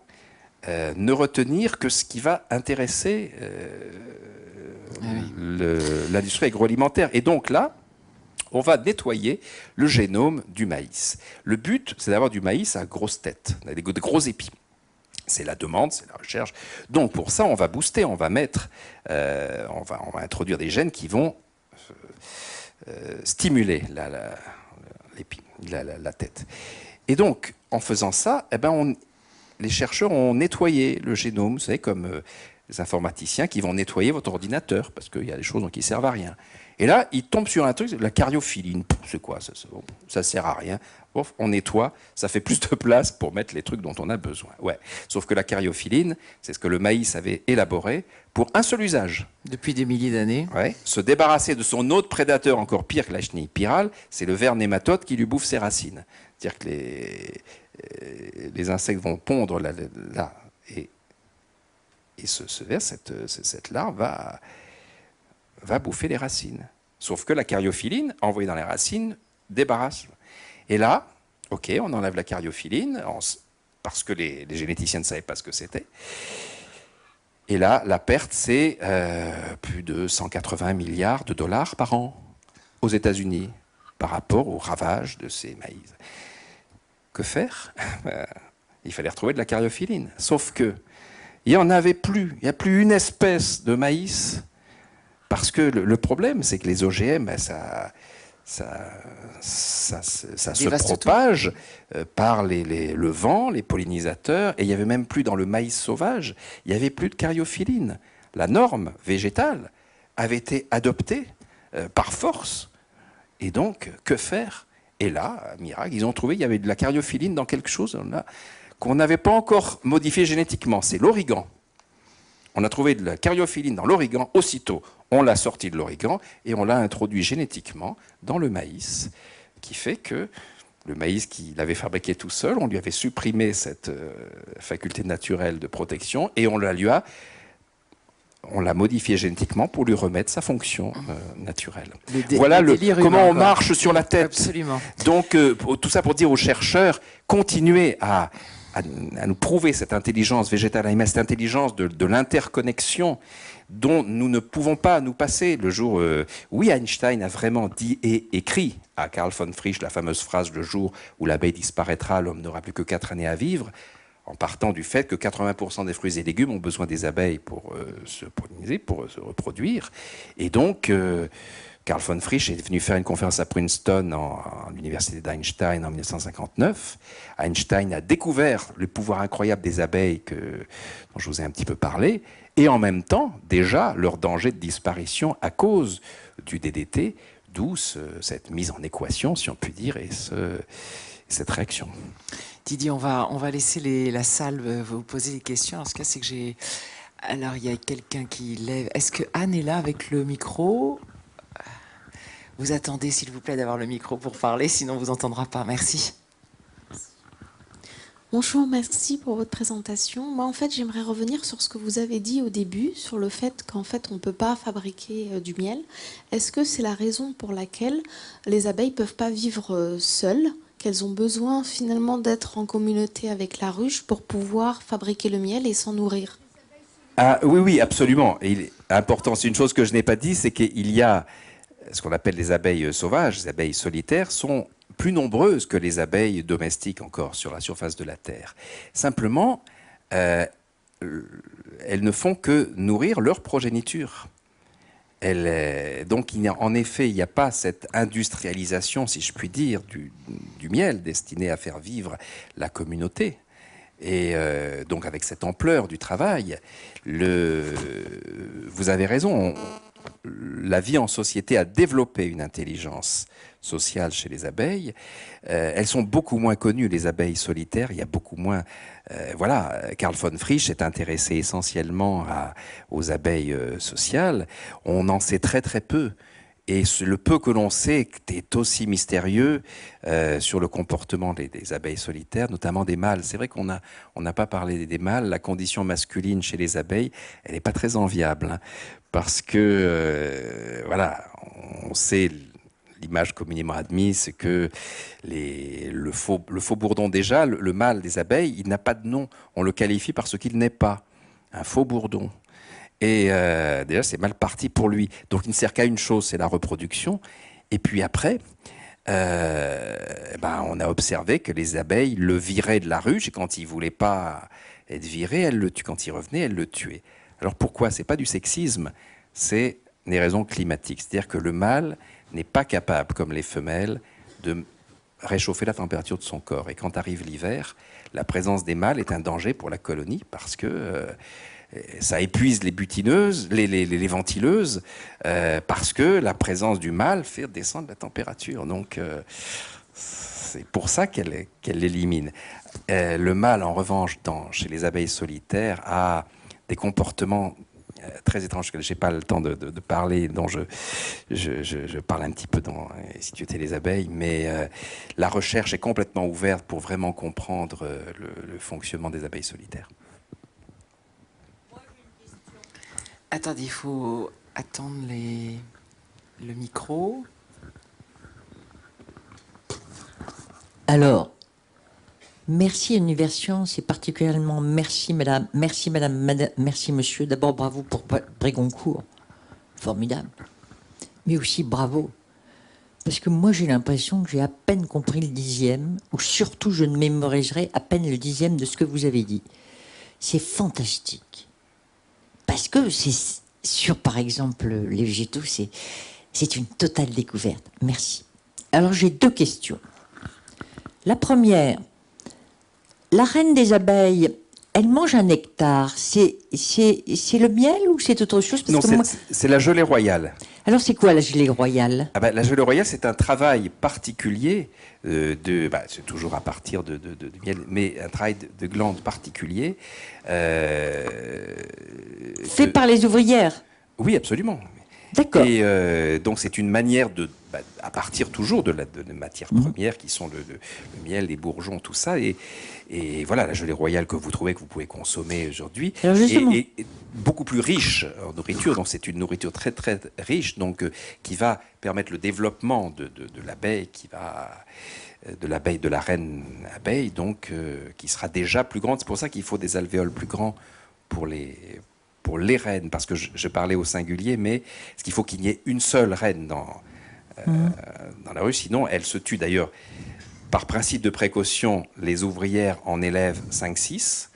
ne retenir que ce qui va intéresser l'industrie agroalimentaire. Et donc là, on va nettoyer le génome du maïs. Le but, c'est d'avoir du maïs à grosse tête, des gros épis. C'est la demande, c'est la recherche. Donc pour ça, on va booster, on va introduire des gènes qui vont stimuler l'épi, la tête. Et donc, en faisant ça, eh ben les chercheurs ont nettoyé le génome, vous savez, comme des informaticiens qui vont nettoyer votre ordinateur, parce qu'il y a des choses qui ne servent à rien. Et là, ils tombent sur un truc, la cariophyline. C'est quoi ça? Ça sert à rien. Bon, on nettoie, ça fait plus de place pour mettre les trucs dont on a besoin. Ouais. Sauf que la cariophyline, c'est ce que le maïs avait élaboré pour un seul usage. Depuis des milliers d'années. Ouais. Se débarrasser de son autre prédateur encore pire que la chenille pyrale, c'est le ver nématode qui lui bouffe ses racines. C'est-à-dire que les insectes vont pondre là, et ce ver, cette larve va bouffer les racines. Sauf que la cariophyline, envoyée dans les racines, débarrasse. Et là, ok, on enlève la cariophyline, parce que les généticiens ne savaient pas ce que c'était. Et là, la perte, c'est plus de 180 milliards de dollars par an aux États-Unis, par rapport au ravage de ces maïs. Que faire? Il fallait retrouver de la cariophyline. Sauf que il n'y en avait plus. Il n'y a plus une espèce de maïs. Parce que le problème, c'est que les OGM, ça se propage par le vent, les pollinisateurs, et il n'y avait même plus dans le maïs sauvage, il n'y avait plus de cariophyline. La norme végétale avait été adoptée par force. Et donc, que faire? Et là, miracle, ils ont trouvé qu'il y avait de la cariophyline dans quelque chose qu'on n'avait pas encore modifié génétiquement. C'est l'origan. On a trouvé de la cariophyline dans l'origan, aussitôt on l'a sorti de l'origan et on l'a introduit génétiquement dans le maïs, qui fait que le maïs qu'il avait fabriqué tout seul, on lui avait supprimé cette faculté naturelle de protection et on l'a modifié génétiquement pour lui remettre sa fonction naturelle. Voilà comment on marche sur la tête. Absolument. Donc tout ça pour dire aux chercheurs, continuez à nous prouver cette intelligence végétale animale, cette intelligence de l'interconnexion dont nous ne pouvons pas nous passer. Le jour où Einstein a vraiment dit et écrit à Carl von Frisch la fameuse phrase « Le jour où l'abeille disparaîtra, l'homme n'aura plus que 4 années à vivre », en partant du fait que 80% des fruits et légumes ont besoin des abeilles pour se polliniser, pour se reproduire. Et donc, Carl von Frisch est venu faire une conférence à Princeton, à l'université d'Einstein en 1959. Einstein a découvert le pouvoir incroyable des abeilles dont je vous ai un petit peu parlé, et en même temps, déjà, leur danger de disparition à cause du DDT, d'où cette mise en équation, si on peut dire, et cette réaction. Didier, on va laisser la salle vous poser des questions. En ce cas, c'est que j'ai... Alors, il y a quelqu'un qui lève... Est-ce que Anne est là avec le micro? Vous attendez, s'il vous plaît, d'avoir le micro pour parler, sinon on ne vous entendra pas. Merci. Bonjour, merci pour votre présentation. Moi, en fait, j'aimerais revenir sur ce que vous avez dit au début, sur le fait qu'en fait, on ne peut pas fabriquer du miel. Est-ce que c'est la raison pour laquelle les abeilles ne peuvent pas vivre seules, qu'elles ont besoin finalement d'être en communauté avec la ruche pour pouvoir fabriquer le miel et s'en nourrir? Ah, oui, absolument. Et il est important. C'est une chose que je n'ai pas dit, c'est qu'il y a ce qu'on appelle les abeilles sauvages, les abeilles solitaires, sont plus nombreuses que les abeilles domestiques encore sur la surface de la Terre. Simplement, elles ne font que nourrir leur progéniture. Donc, en effet, il n'y a pas cette industrialisation, si je puis dire, du miel destiné à faire vivre la communauté. Et donc, avec cette ampleur du travail, vous avez raison, la vie en société a développé une intelligence sociale chez les abeilles. Elles sont beaucoup moins connues, les abeilles solitaires. Il y a beaucoup moins... voilà, Carl von Frisch est intéressé essentiellement aux abeilles sociales. On en sait très très peu. Et le peu que l'on sait est aussi mystérieux sur le comportement des abeilles solitaires, notamment des mâles. C'est vrai qu'on n'a pas parlé des mâles. La condition masculine chez les abeilles, elle n'est pas très enviable. Hein, parce que, voilà, on sait, l'image communément admise, c'est que le faux bourdon, déjà, le mâle des abeilles, il n'a pas de nom. On le qualifie par ce qu'il n'est pas, un faux bourdon. Et déjà, c'est mal parti pour lui. Donc, il ne sert qu'à une chose, c'est la reproduction. Et puis après, on a observé que les abeilles le viraient de la ruche, et quand il ne voulait pas être viré, quand il revenait, elles le tuaient. Alors pourquoi? Ce n'est pas du sexisme, c'est des raisons climatiques. C'est-à-dire que le mâle n'est pas capable, comme les femelles, de réchauffer la température de son corps. Et quand arrive l'hiver, la présence des mâles est un danger pour la colonie, parce que ça épuise les butineuses, les ventileuses, parce que la présence du mâle fait descendre la température. Donc, c'est pour ça qu'elle l'élimine. Le mâle, en revanche, chez les abeilles solitaires, a des comportements très étranges que je n'ai pas le temps de parler, dont je parle un petit peu dans Si tu étais les abeilles, mais la recherche est complètement ouverte pour vraiment comprendre le fonctionnement des abeilles solitaires. Attendez, il faut attendre le micro. Alors, merci Universion, c'est particulièrement merci madame, merci monsieur. D'abord bravo pour Brégoncourt, formidable. Mais aussi bravo, parce que moi j'ai l'impression que j'ai à peine compris le 10e, ou surtout je ne mémoriserai à peine le 10e de ce que vous avez dit. C'est fantastique. Parce que c'est sur, par exemple, les végétaux, c'est une totale découverte. Merci. Alors j'ai 2 questions. La première, la reine des abeilles, elle mange un nectar. C'est le miel ou c'est autre chose? Parce Non, que c'est la gelée royale. Alors c'est quoi la gelée royale? La gelée royale, c'est un travail particulier c'est toujours à partir de miel, mais un travail de glande particulier. Fait par les ouvrières? Oui, absolument. D'accord. Et donc c'est une manière à partir toujours de matières premières qui sont le miel, les bourgeons, tout ça. Et voilà, la gelée royale que vous trouvez, que vous pouvez consommer aujourd'hui, est beaucoup plus riche en nourriture. Donc c'est une nourriture très très riche, donc qui va permettre le développement de l'abeille, de la reine abeille, donc qui sera déjà plus grande. C'est pour ça qu'il faut des alvéoles plus grands pour les reines, parce que je parlais au singulier, mais ce qu'il faut qu'il y ait une seule reine dans la rue, sinon elle se tue. D'ailleurs, par principe de précaution, les ouvrières en élèvent 5-6,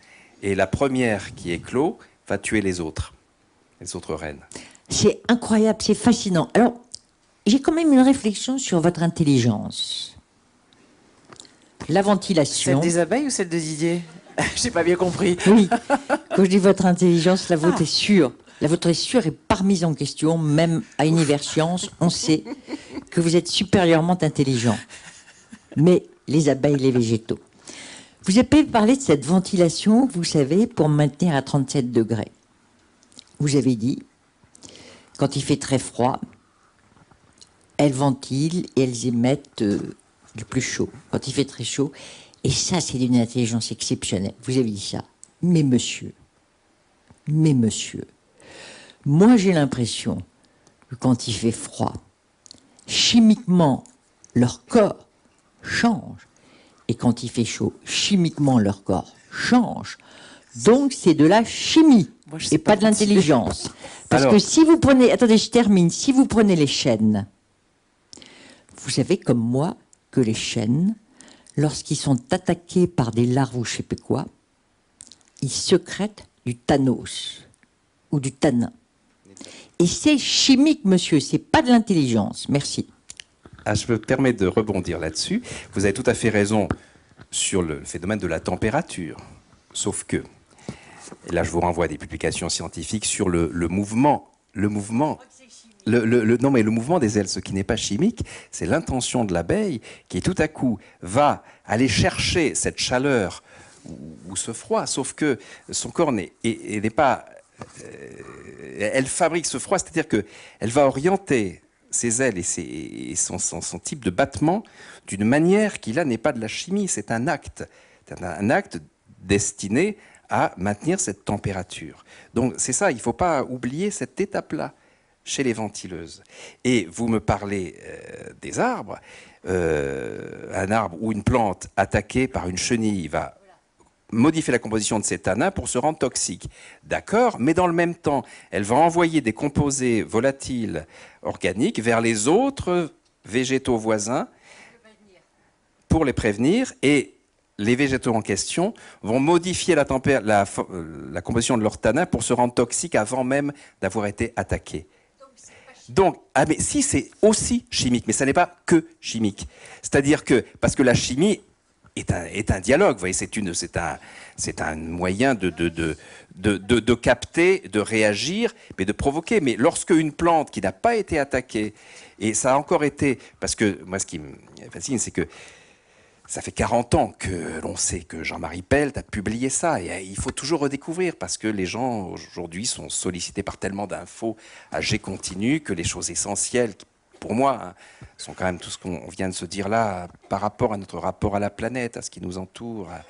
et la première qui éclot va tuer les autres reines. C'est incroyable, c'est fascinant. Alors, j'ai quand même une réflexion sur votre intelligence. La ventilation... Celle des abeilles ou celle de Didier? J'ai pas bien compris. Oui, quand je dis votre intelligence, la vôtre est sûre. La vôtre est sûre et pas remise en question, même à Universcience, on sait que vous êtes supérieurement intelligent. Mais les abeilles, les végétaux. Vous avez parlé de cette ventilation, vous savez, pour maintenir à 37 degrés. Vous avez dit, quand il fait très froid, elles ventilent et elles émettent du plus chaud. Quand il fait très chaud, et ça, c'est d'une intelligence exceptionnelle. Vous avez dit ça. Mais monsieur, moi j'ai l'impression que quand il fait froid, chimiquement, leur corps change. Et quand il fait chaud, chimiquement, leur corps change. Donc c'est de la chimie et pas de l'intelligence. Parce que si vous prenez... Attendez, je termine. Si vous prenez les chênes, vous savez comme moi que les chênes, lorsqu'ils sont attaqués par des larves ou je ne sais pas quoi, ils sécrètent du tannose ou du tanin. Et c'est chimique, monsieur, c'est pas de l'intelligence. Merci. Je me permets de rebondir là-dessus. Vous avez tout à fait raison sur le phénomène de la température. Sauf que, et là je vous renvoie à des publications scientifiques sur le mouvement. Le mouvement des ailes, ce qui n'est pas chimique, c'est l'intention de l'abeille qui tout à coup va aller chercher cette chaleur ou ce froid, sauf que son corps n'est pas... elle fabrique ce froid, c'est-à-dire qu'elle va orienter ses ailes et son type de battement d'une manière qui là n'est pas de la chimie, c'est un acte destiné à maintenir cette température. Donc c'est ça, il ne faut pas oublier cette étape-là chez les ventileuses. Et vous me parlez des arbres. Un arbre ou une plante attaquée par une chenille va modifier la composition de ses tanins pour se rendre toxique. D'accord, mais dans le même temps, elle va envoyer des composés volatiles organiques vers les autres végétaux voisins pour les prévenir, et les végétaux en question vont modifier la composition de leurs tanins pour se rendre toxiques avant même d'avoir été attaqués. Donc, mais si, c'est aussi chimique, mais ça n'est pas que chimique. C'est-à-dire que, parce que la chimie est un dialogue. Vous voyez, c'est un moyen de capter, de réagir, mais de provoquer. Mais lorsque une plante qui n'a pas été attaquée, et ça a encore été, parce que moi ce qui me fascine, c'est que ça fait 40 ans que l'on sait que Jean-Marie Pelt a publié ça, et il faut toujours redécouvrir, parce que les gens aujourd'hui sont sollicités par tellement d'infos à jet continu que les choses essentielles, pour moi, hein, sont quand même tout ce qu'on vient de se dire là, par rapport à notre rapport à la planète, à ce qui nous entoure, à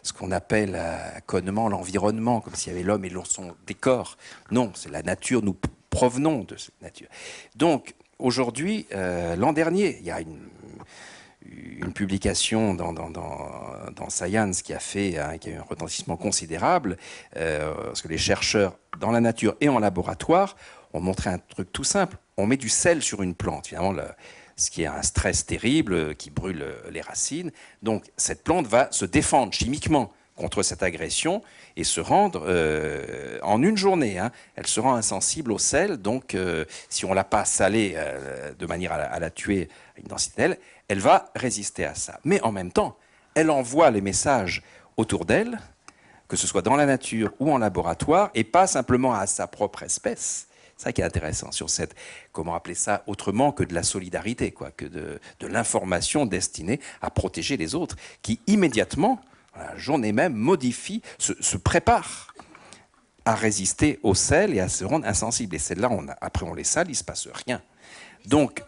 ce qu'on appelle connement l'environnement, comme s'il y avait l'homme et son décor. Non, c'est la nature, nous provenons de cette nature. Donc, aujourd'hui, l'an dernier, il y a une publication dans Science qui a eu un retentissement considérable, parce que les chercheurs dans la nature et en laboratoire ont montré un truc tout simple. On met du sel sur une plante, finalement, ce qui est un stress terrible qui brûle les racines. Donc cette plante va se défendre chimiquement contre cette agression et se rendre en une journée. Hein, elle se rend insensible au sel. Donc si on ne l'a pas salée de manière à la tuer à une densité telle, elle va résister à ça. Mais en même temps, elle envoie les messages autour d'elle, que ce soit dans la nature ou en laboratoire, et pas simplement à sa propre espèce. C'est ça qui est intéressant sur cette, comment appeler ça autrement que de la solidarité, quoi, que de l'information destinée à protéger les autres, qui immédiatement, la journée même, modifie, se prépare à résister au sel et à se rendre insensible. Et celles-là, après on les sale, il ne se passe rien. Donc,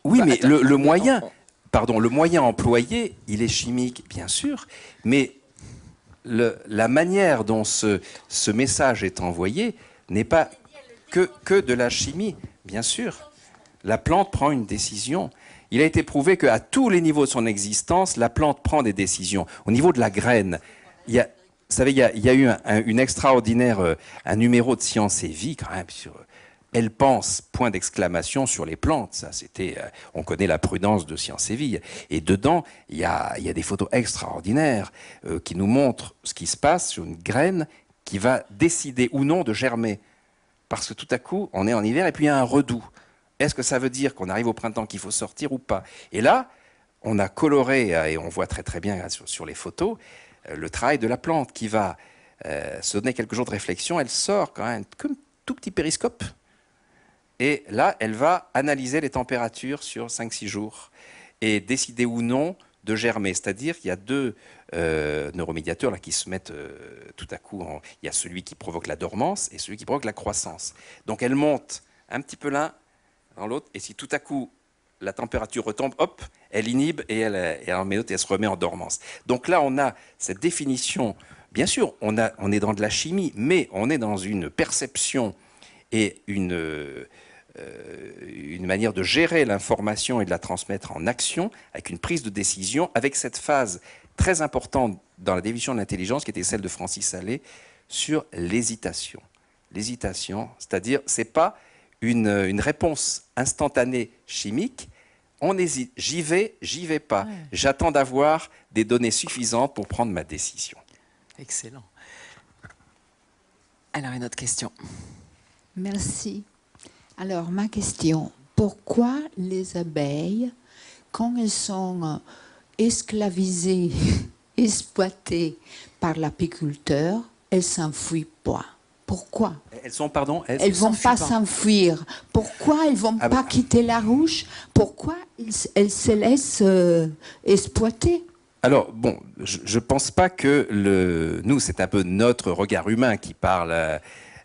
oui, mais le moyen, le moyen employé, il est chimique, bien sûr, mais la manière dont ce message est envoyé n'est pas que de la chimie, bien sûr. La plante prend une décision. Il a été prouvé qu'à tous les niveaux de son existence, la plante prend des décisions. Au niveau de la graine, vous savez, il y a eu une extraordinaire, un numéro de Science et Vie, quand même, sur... Elle pense, point d'exclamation, sur les plantes. Ça, on connaît la prudence de Science et Vie. Et dedans, il y a des photos extraordinaires qui nous montrent ce qui se passe sur une graine qui va décider ou non de germer. Parce que tout à coup, on est en hiver et puis il y a un redout. Est-ce que ça veut dire qu'on arrive au printemps, qu'il faut sortir ou pas? Et là, on a coloré, et on voit très très bien sur les photos, le travail de la plante qui va se donner quelques jours de réflexion. Elle sort quand même comme un tout petit périscope. Et là, elle va analyser les températures sur 5-6 jours et décider ou non de germer. C'est-à-dire qu'il y a deux neuromédiateurs là, qui se mettent tout à coup. Il y a celui qui provoque la dormance et celui qui provoque la croissance. Donc elle monte un petit peu l'un dans l'autre. Et si tout à coup la température retombe, hop, elle inhibe et elle en met l'autre et elle se remet en dormance. Donc là, on a cette définition. Bien sûr, on est dans de la chimie, mais on est dans une perception et une manière de gérer l'information et de la transmettre en action, avec une prise de décision, avec cette phase très importante dans la définition de l'intelligence, qui était celle de Francis Allais, sur l'hésitation. L'hésitation, c'est-à-dire, ce n'est pas une réponse instantanée chimique, on hésite, j'y vais pas, j'attends d'avoir des données suffisantes pour prendre ma décision. Excellent. Alors, une autre question. Merci. Alors, ma question, pourquoi les abeilles, quand elles sont esclavisées, exploitées par l'apiculteur, elles s'enfuient pas? Pourquoi? Elles sont, pardon, elles vont pas s'enfuir. Pourquoi elles vont pas quitter la ruche? Pourquoi elles se laissent exploiter? Alors, bon, je pense pas que nous, c'est un peu notre regard humain qui parle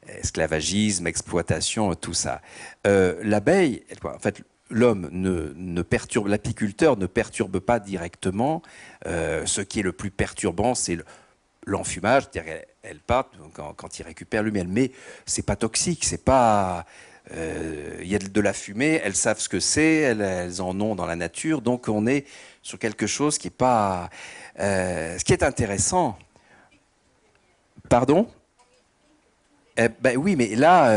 esclavagisme, exploitation, tout ça. L'abeille, en fait, l'homme ne perturbe, l'apiculteur ne perturbe pas directement. Ce qui est le plus perturbant, c'est l'enfumage, c'est-à-dire elles partent quand ils récupèrent le miel. Mais c'est pas toxique, c'est pas... Il y a de la fumée, elles savent ce que c'est, elles en ont dans la nature, donc on est sur quelque chose qui n'est pas... ce qui est intéressant... Pardon ? Ben oui, mais là,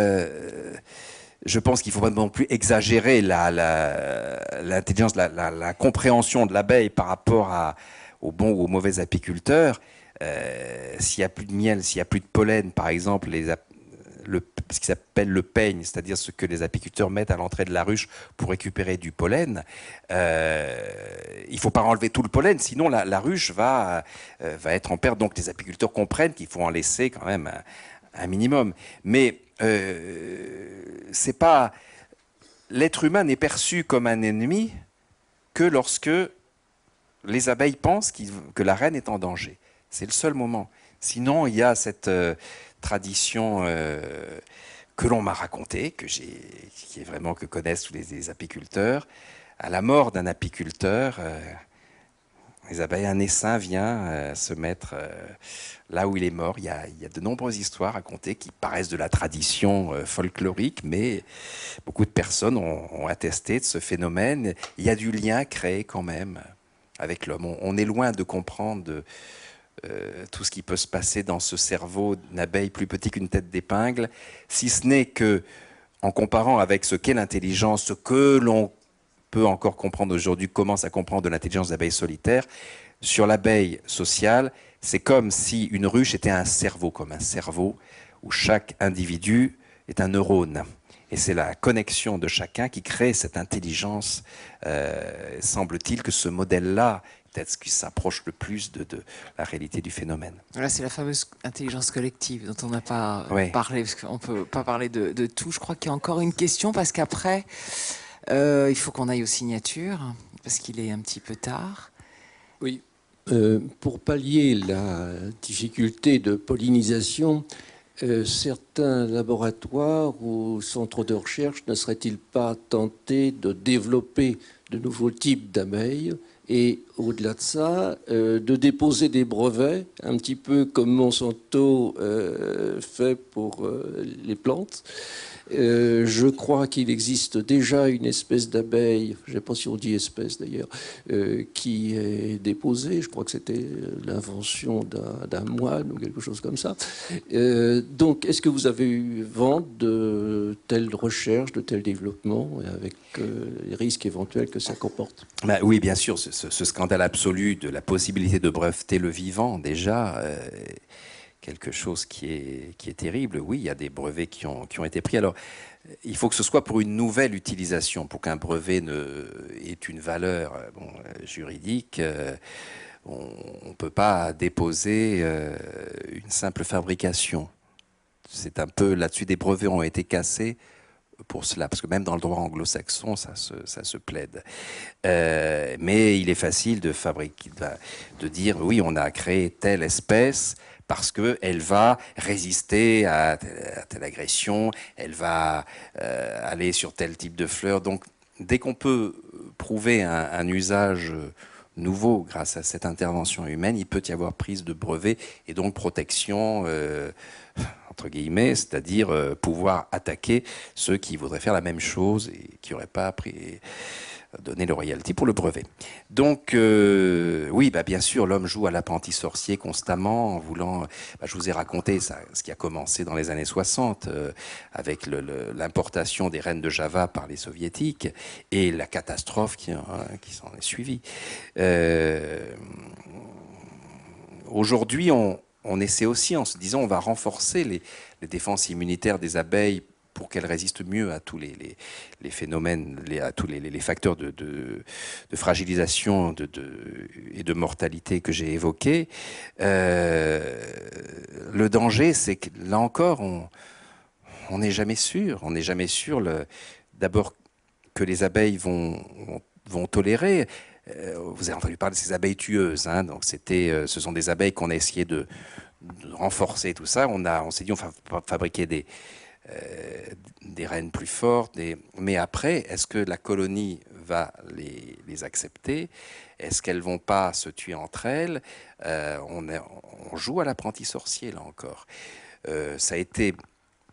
je pense qu'il ne faut pas non plus exagérer l'intelligence, la compréhension de l'abeille par rapport aux bons ou aux mauvais apiculteurs. S'il n'y a plus de miel, s'il n'y a plus de pollen, par exemple, ce qui s'appelle le peigne, c'est-à-dire ce que les apiculteurs mettent à l'entrée de la ruche pour récupérer du pollen. Il ne faut pas enlever tout le pollen, sinon la ruche va être en perte. Donc les apiculteurs comprennent qu'il faut en laisser quand même un minimum. Mais c'est pas... L'être humain n'est perçu comme un ennemi que lorsque les abeilles pensent que la reine est en danger. C'est le seul moment. Sinon, il y a cette tradition que l'on m'a racontée, qui est vraiment que connaissent tous les apiculteurs. À la mort d'un apiculteur, les abeilles, un essaim vient se mettre là où il est mort. Il y a de nombreuses histoires racontées qui paraissent de la tradition folklorique, mais beaucoup de personnes ont attesté de ce phénomène. Il y a du lien créé quand même avec l'homme. On est loin de comprendre tout ce qui peut se passer dans ce cerveau d'une abeille plus petit qu'une tête d'épingle, si ce n'est que, en comparant avec ce qu'est l'intelligence, ce que l'on peut encore comprendre aujourd'hui, commence à comprendre de l'intelligence d'abeilles solitaires, sur l'abeille sociale, c'est comme si une ruche était un cerveau, comme un cerveau, où chaque individu est un neurone. Et c'est la connexion de chacun qui crée cette intelligence. Semble-t-il que ce modèle-là, peut-être ce qui s'approche le plus de la réalité du phénomène. Là, c'est la fameuse intelligence collective dont on n'a pas parlé, parce qu'on ne peut pas parler de tout. Je crois qu'il y a encore une question, parce qu'après, il faut qu'on aille aux signatures, parce qu'il est un petit peu tard. Oui. Pour pallier la difficulté de pollinisation, certains laboratoires ou centres de recherche ne seraient-ils pas tentés de développer de nouveaux types d'abeilles et, au-delà de ça, de déposer des brevets, un petit peu comme Monsanto fait pour les plantes. Je crois qu'il existe déjà une espèce d'abeille, je ne sais pas si on dit espèce d'ailleurs, qui est déposée. Je crois que c'était l'invention d'un moine ou quelque chose comme ça. Donc, est-ce que vous avez eu vent de telles recherches, de tels développements, avec les risques éventuels que ça comporte? Oui, bien sûr, ce scandale absolu de la possibilité de breveter le vivant, déjà... quelque chose qui est terrible. Oui, il y a des brevets qui ont été pris. Alors, il faut que ce soit pour une nouvelle utilisation, pour qu'un brevet ait une valeur juridique. On ne peut pas déposer une simple fabrication. C'est un peu là-dessus, des brevets ont été cassés pour cela, parce que même dans le droit anglo-saxon, ça se plaide. Mais il est facile de fabriquer, de dire, oui, on a créé telle espèce, parce qu'elle va résister à telle agression, elle va aller sur tel type de fleurs. Donc, dès qu'on peut prouver un usage nouveau grâce à cette intervention humaine, il peut y avoir prise de brevet et donc protection, entre guillemets, c'est-à-dire pouvoir attaquer ceux qui voudraient faire la même chose et qui n'auraient pas donné le royalty pour le brevet. Donc, oui, bien sûr, l'homme joue à l'apprenti sorcier constamment en voulant... je vous ai raconté ça, ce qui a commencé dans les années 60 avec l'importation des reines de Java par les soviétiques et la catastrophe qui s'en est suivie. Aujourd'hui, on essaie aussi en se disant on va renforcer les défenses immunitaires des abeilles pour qu'elles résistent mieux à tous les phénomènes, à tous les facteurs de fragilisation et de mortalité que j'ai évoqués. Le danger, c'est que là encore, on n'est jamais sûr. On n'est jamais sûr, d'abord, que les abeilles vont tolérer. Vous avez entendu parler de ces abeilles tueuses. Donc ce sont des abeilles qu'on a essayé de renforcer, tout ça. On s'est dit, on va fabriquer des reines plus fortes. Mais après, est-ce que la colonie va les accepter? Est-ce qu'elles vont pas se tuer entre elles? On joue à l'apprenti sorcier, là encore. Ça a été...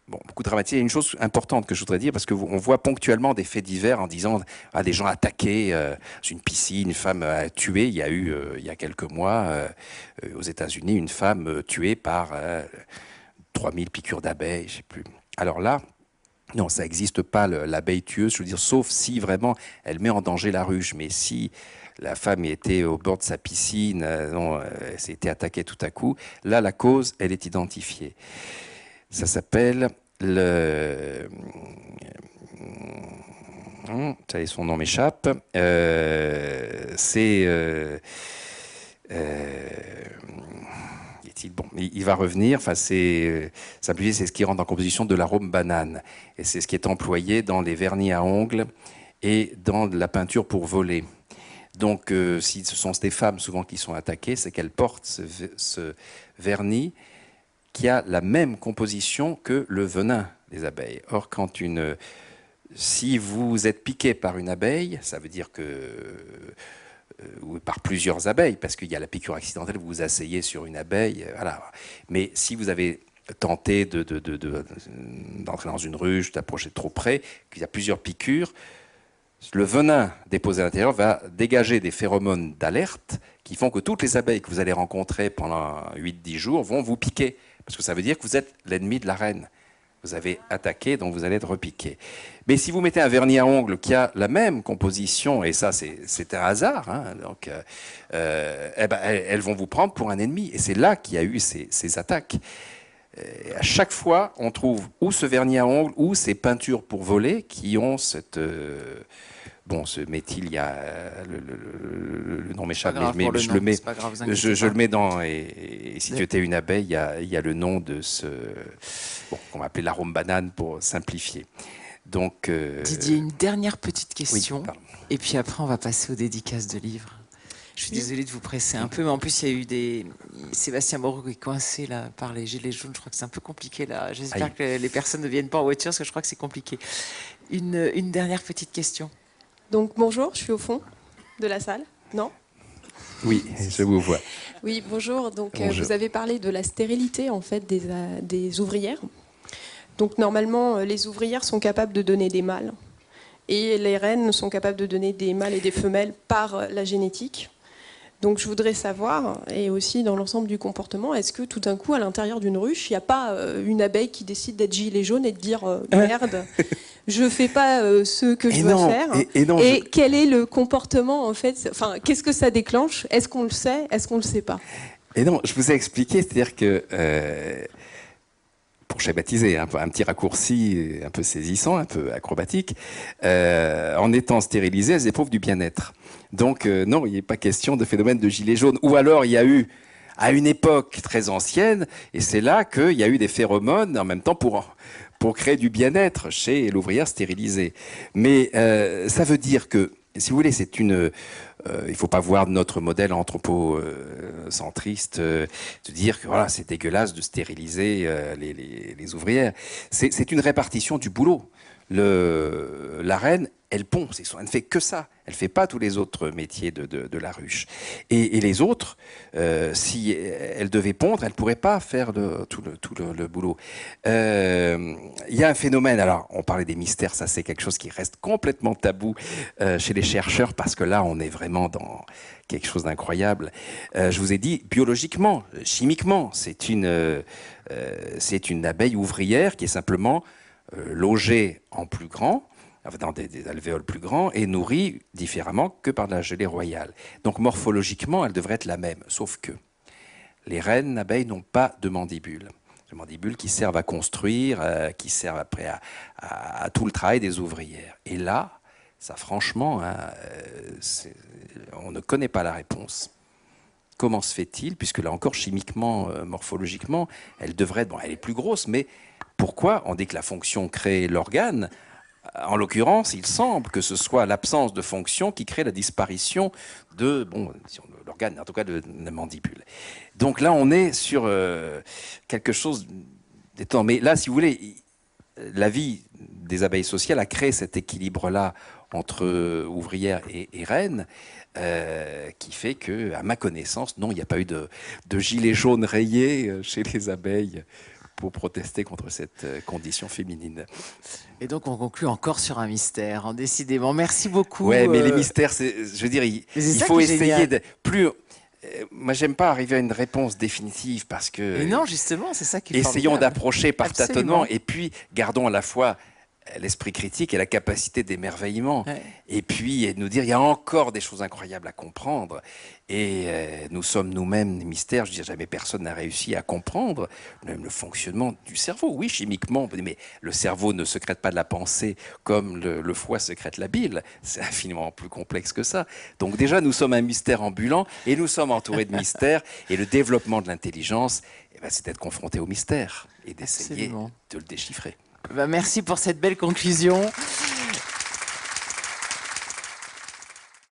beaucoup dramatisé. Il y a une chose importante que je voudrais dire, parce qu'on voit ponctuellement des faits divers en disant des gens attaqués, une piscine, une femme tuée. Il y a eu, il y a quelques mois, aux États-Unis, une femme tuée par 3000 piqûres d'abeilles, je sais plus. Alors là, non, ça n'existe pas, l'abeille tueuse, je veux dire, sauf si vraiment elle met en danger la ruche. Mais si la femme était au bord de sa piscine, elle s'est été attaquée tout à coup, là, la cause, elle est identifiée. Ça s'appelle son nom m'échappe. Bon, il va revenir. Enfin, simplifié, c'est ce qui rentre en composition de l'arôme banane, et c'est ce qui est employé dans les vernis à ongles et dans la peinture pour voler. Donc, si ce sont des femmes souvent qui sont attaquées, c'est qu'elles portent ce vernis qui a la même composition que le venin des abeilles. Or, si vous êtes piqué par une abeille, ça veut dire ou par plusieurs abeilles, parce qu'il y a la piqûre accidentelle, vous vous asseyez sur une abeille, voilà. Mais si vous avez tenté d'entrer dans une ruche, d'approcher trop près, qu'il y a plusieurs piqûres, le venin déposé à l'intérieur va dégager des phéromones d'alerte qui font que toutes les abeilles que vous allez rencontrer pendant 8-10 jours vont vous piquer. Parce que ça veut dire que vous êtes l'ennemi de la reine. Vous avez attaqué, donc vous allez être repiqué. Mais si vous mettez un vernis à ongles qui a la même composition, et ça c'est un hasard, hein, donc, elles vont vous prendre pour un ennemi. Et c'est là qu'il y a eu ces attaques. Et à chaque fois, on trouve ou ce vernis à ongles ou ces peintures pour voler qui ont cette... ce méthyle, il y a le nom m'échappe, mais je le mets dans. Et si tu étais une abeille, il y a le nom de qu'on va appeler l'arôme banane pour simplifier. Donc, Didier, une dernière petite question, oui, et puis après on va passer aux dédicaces de livres. Je suis désolée de vous presser un peu, mais en plus il y a eu Sébastien Moreau qui est coincé là par les gilets jaunes. Je crois que c'est un peu compliqué là. J'espère que les personnes ne viennent pas en voiture, parce que je crois que c'est compliqué. Une dernière petite question. Donc bonjour, je suis au fond de la salle. Non ? Oui, je vous vois. Oui, bonjour. Donc bonjour. Vous avez parlé de la stérilité en fait des ouvrières. Donc normalement, les ouvrières sont capables de donner des mâles et les reines sont capables de donner des mâles et des femelles par la génétique. Donc je voudrais savoir, et aussi dans l'ensemble du comportement, est-ce que tout d'un coup, à l'intérieur d'une ruche, il n'y a pas une abeille qui décide d'être gilet jaune et de dire merde, je ne fais pas ce que je dois faire. Et quel est le comportement en fait, enfin, qu'est-ce que ça déclenche? Est-ce qu'on le sait? Est-ce qu'on ne le sait pas? Et non, je vous ai expliqué, c'est-à-dire que pour schématiser, un petit raccourci un peu saisissant, un peu acrobatique, en étant stérilisées, elles éprouvent du bien-être. Donc non, il n'est pas question de phénomène de gilet jaune. Ou alors il y a eu, à une époque très ancienne, et c'est là qu'il y a eu des phéromones en même temps pour créer du bien-être chez l'ouvrière stérilisée. Mais ça veut dire que, si vous voulez, il ne faut pas voir notre modèle anthropocentriste de dire que voilà, c'est dégueulasse de stériliser les ouvrières. C'est une répartition du boulot. La reine, elle pond, elle ne fait que ça. Elle ne fait pas tous les autres métiers de la ruche. Et les autres, si elle devait pondre, elle ne pourrait pas faire tout le boulot. Il y a un phénomène, alors on parlait des mystères, ça c'est quelque chose qui reste complètement tabou chez les chercheurs, parce que là on est vraiment dans quelque chose d'incroyable. Je vous ai dit, biologiquement, chimiquement, c'est une abeille ouvrière qui est simplement logée en plus grand, dans des alvéoles plus grands, et nourrie différemment que par de la gelée royale. Donc morphologiquement, elle devrait être la même, sauf que les reines abeilles n'ont pas de mandibules. Les mandibules qui servent à construire, qui servent après à tout le travail des ouvrières. Et là, ça franchement, on ne connaît pas la réponse. Comment se fait-il, puisque là encore chimiquement, morphologiquement, elle devrait être, elle est plus grosse, mais pourquoi on dit que la fonction crée l'organe? En l'occurrence, il semble que ce soit l'absence de fonction qui crée la disparition de l'organe, en tout cas de la mandibule. Donc là, on est sur quelque chose d'étonnant. Mais là, si vous voulez, la vie des abeilles sociales a créé cet équilibre-là entre ouvrières et reines, qui fait que, à ma connaissance, non, il n'y a pas eu de gilet jaune rayé chez les abeilles pour protester contre cette condition féminine. Et donc on conclut encore sur un mystère, hein, décidément. Merci beaucoup. Ouais, mais les mystères, je veux dire, il faut essayer de plus. Moi, j'aime pas arriver à une réponse définitive, parce que. Et non, justement, c'est ça qui est essayons d'approcher par Absolument. tâtonnement, et puis gardons à la fois l'esprit critique et la capacité d'émerveillement. Ouais. Et puis et de nous dire, il y a encore des choses incroyables à comprendre. Et nous sommes nous-mêmes des mystères. Je veux dire, jamais personne n'a réussi à comprendre le fonctionnement du cerveau. Oui, chimiquement, mais le cerveau ne sécrète pas de la pensée comme le foie sécrète la bile. C'est infiniment plus complexe que ça. Donc déjà, nous sommes un mystère ambulant et nous sommes entourés de mystères. Et le développement de l'intelligence, eh ben, c'est d'être confronté au mystère et d'essayer Absolument. de le déchiffrer. Merci pour cette belle conclusion.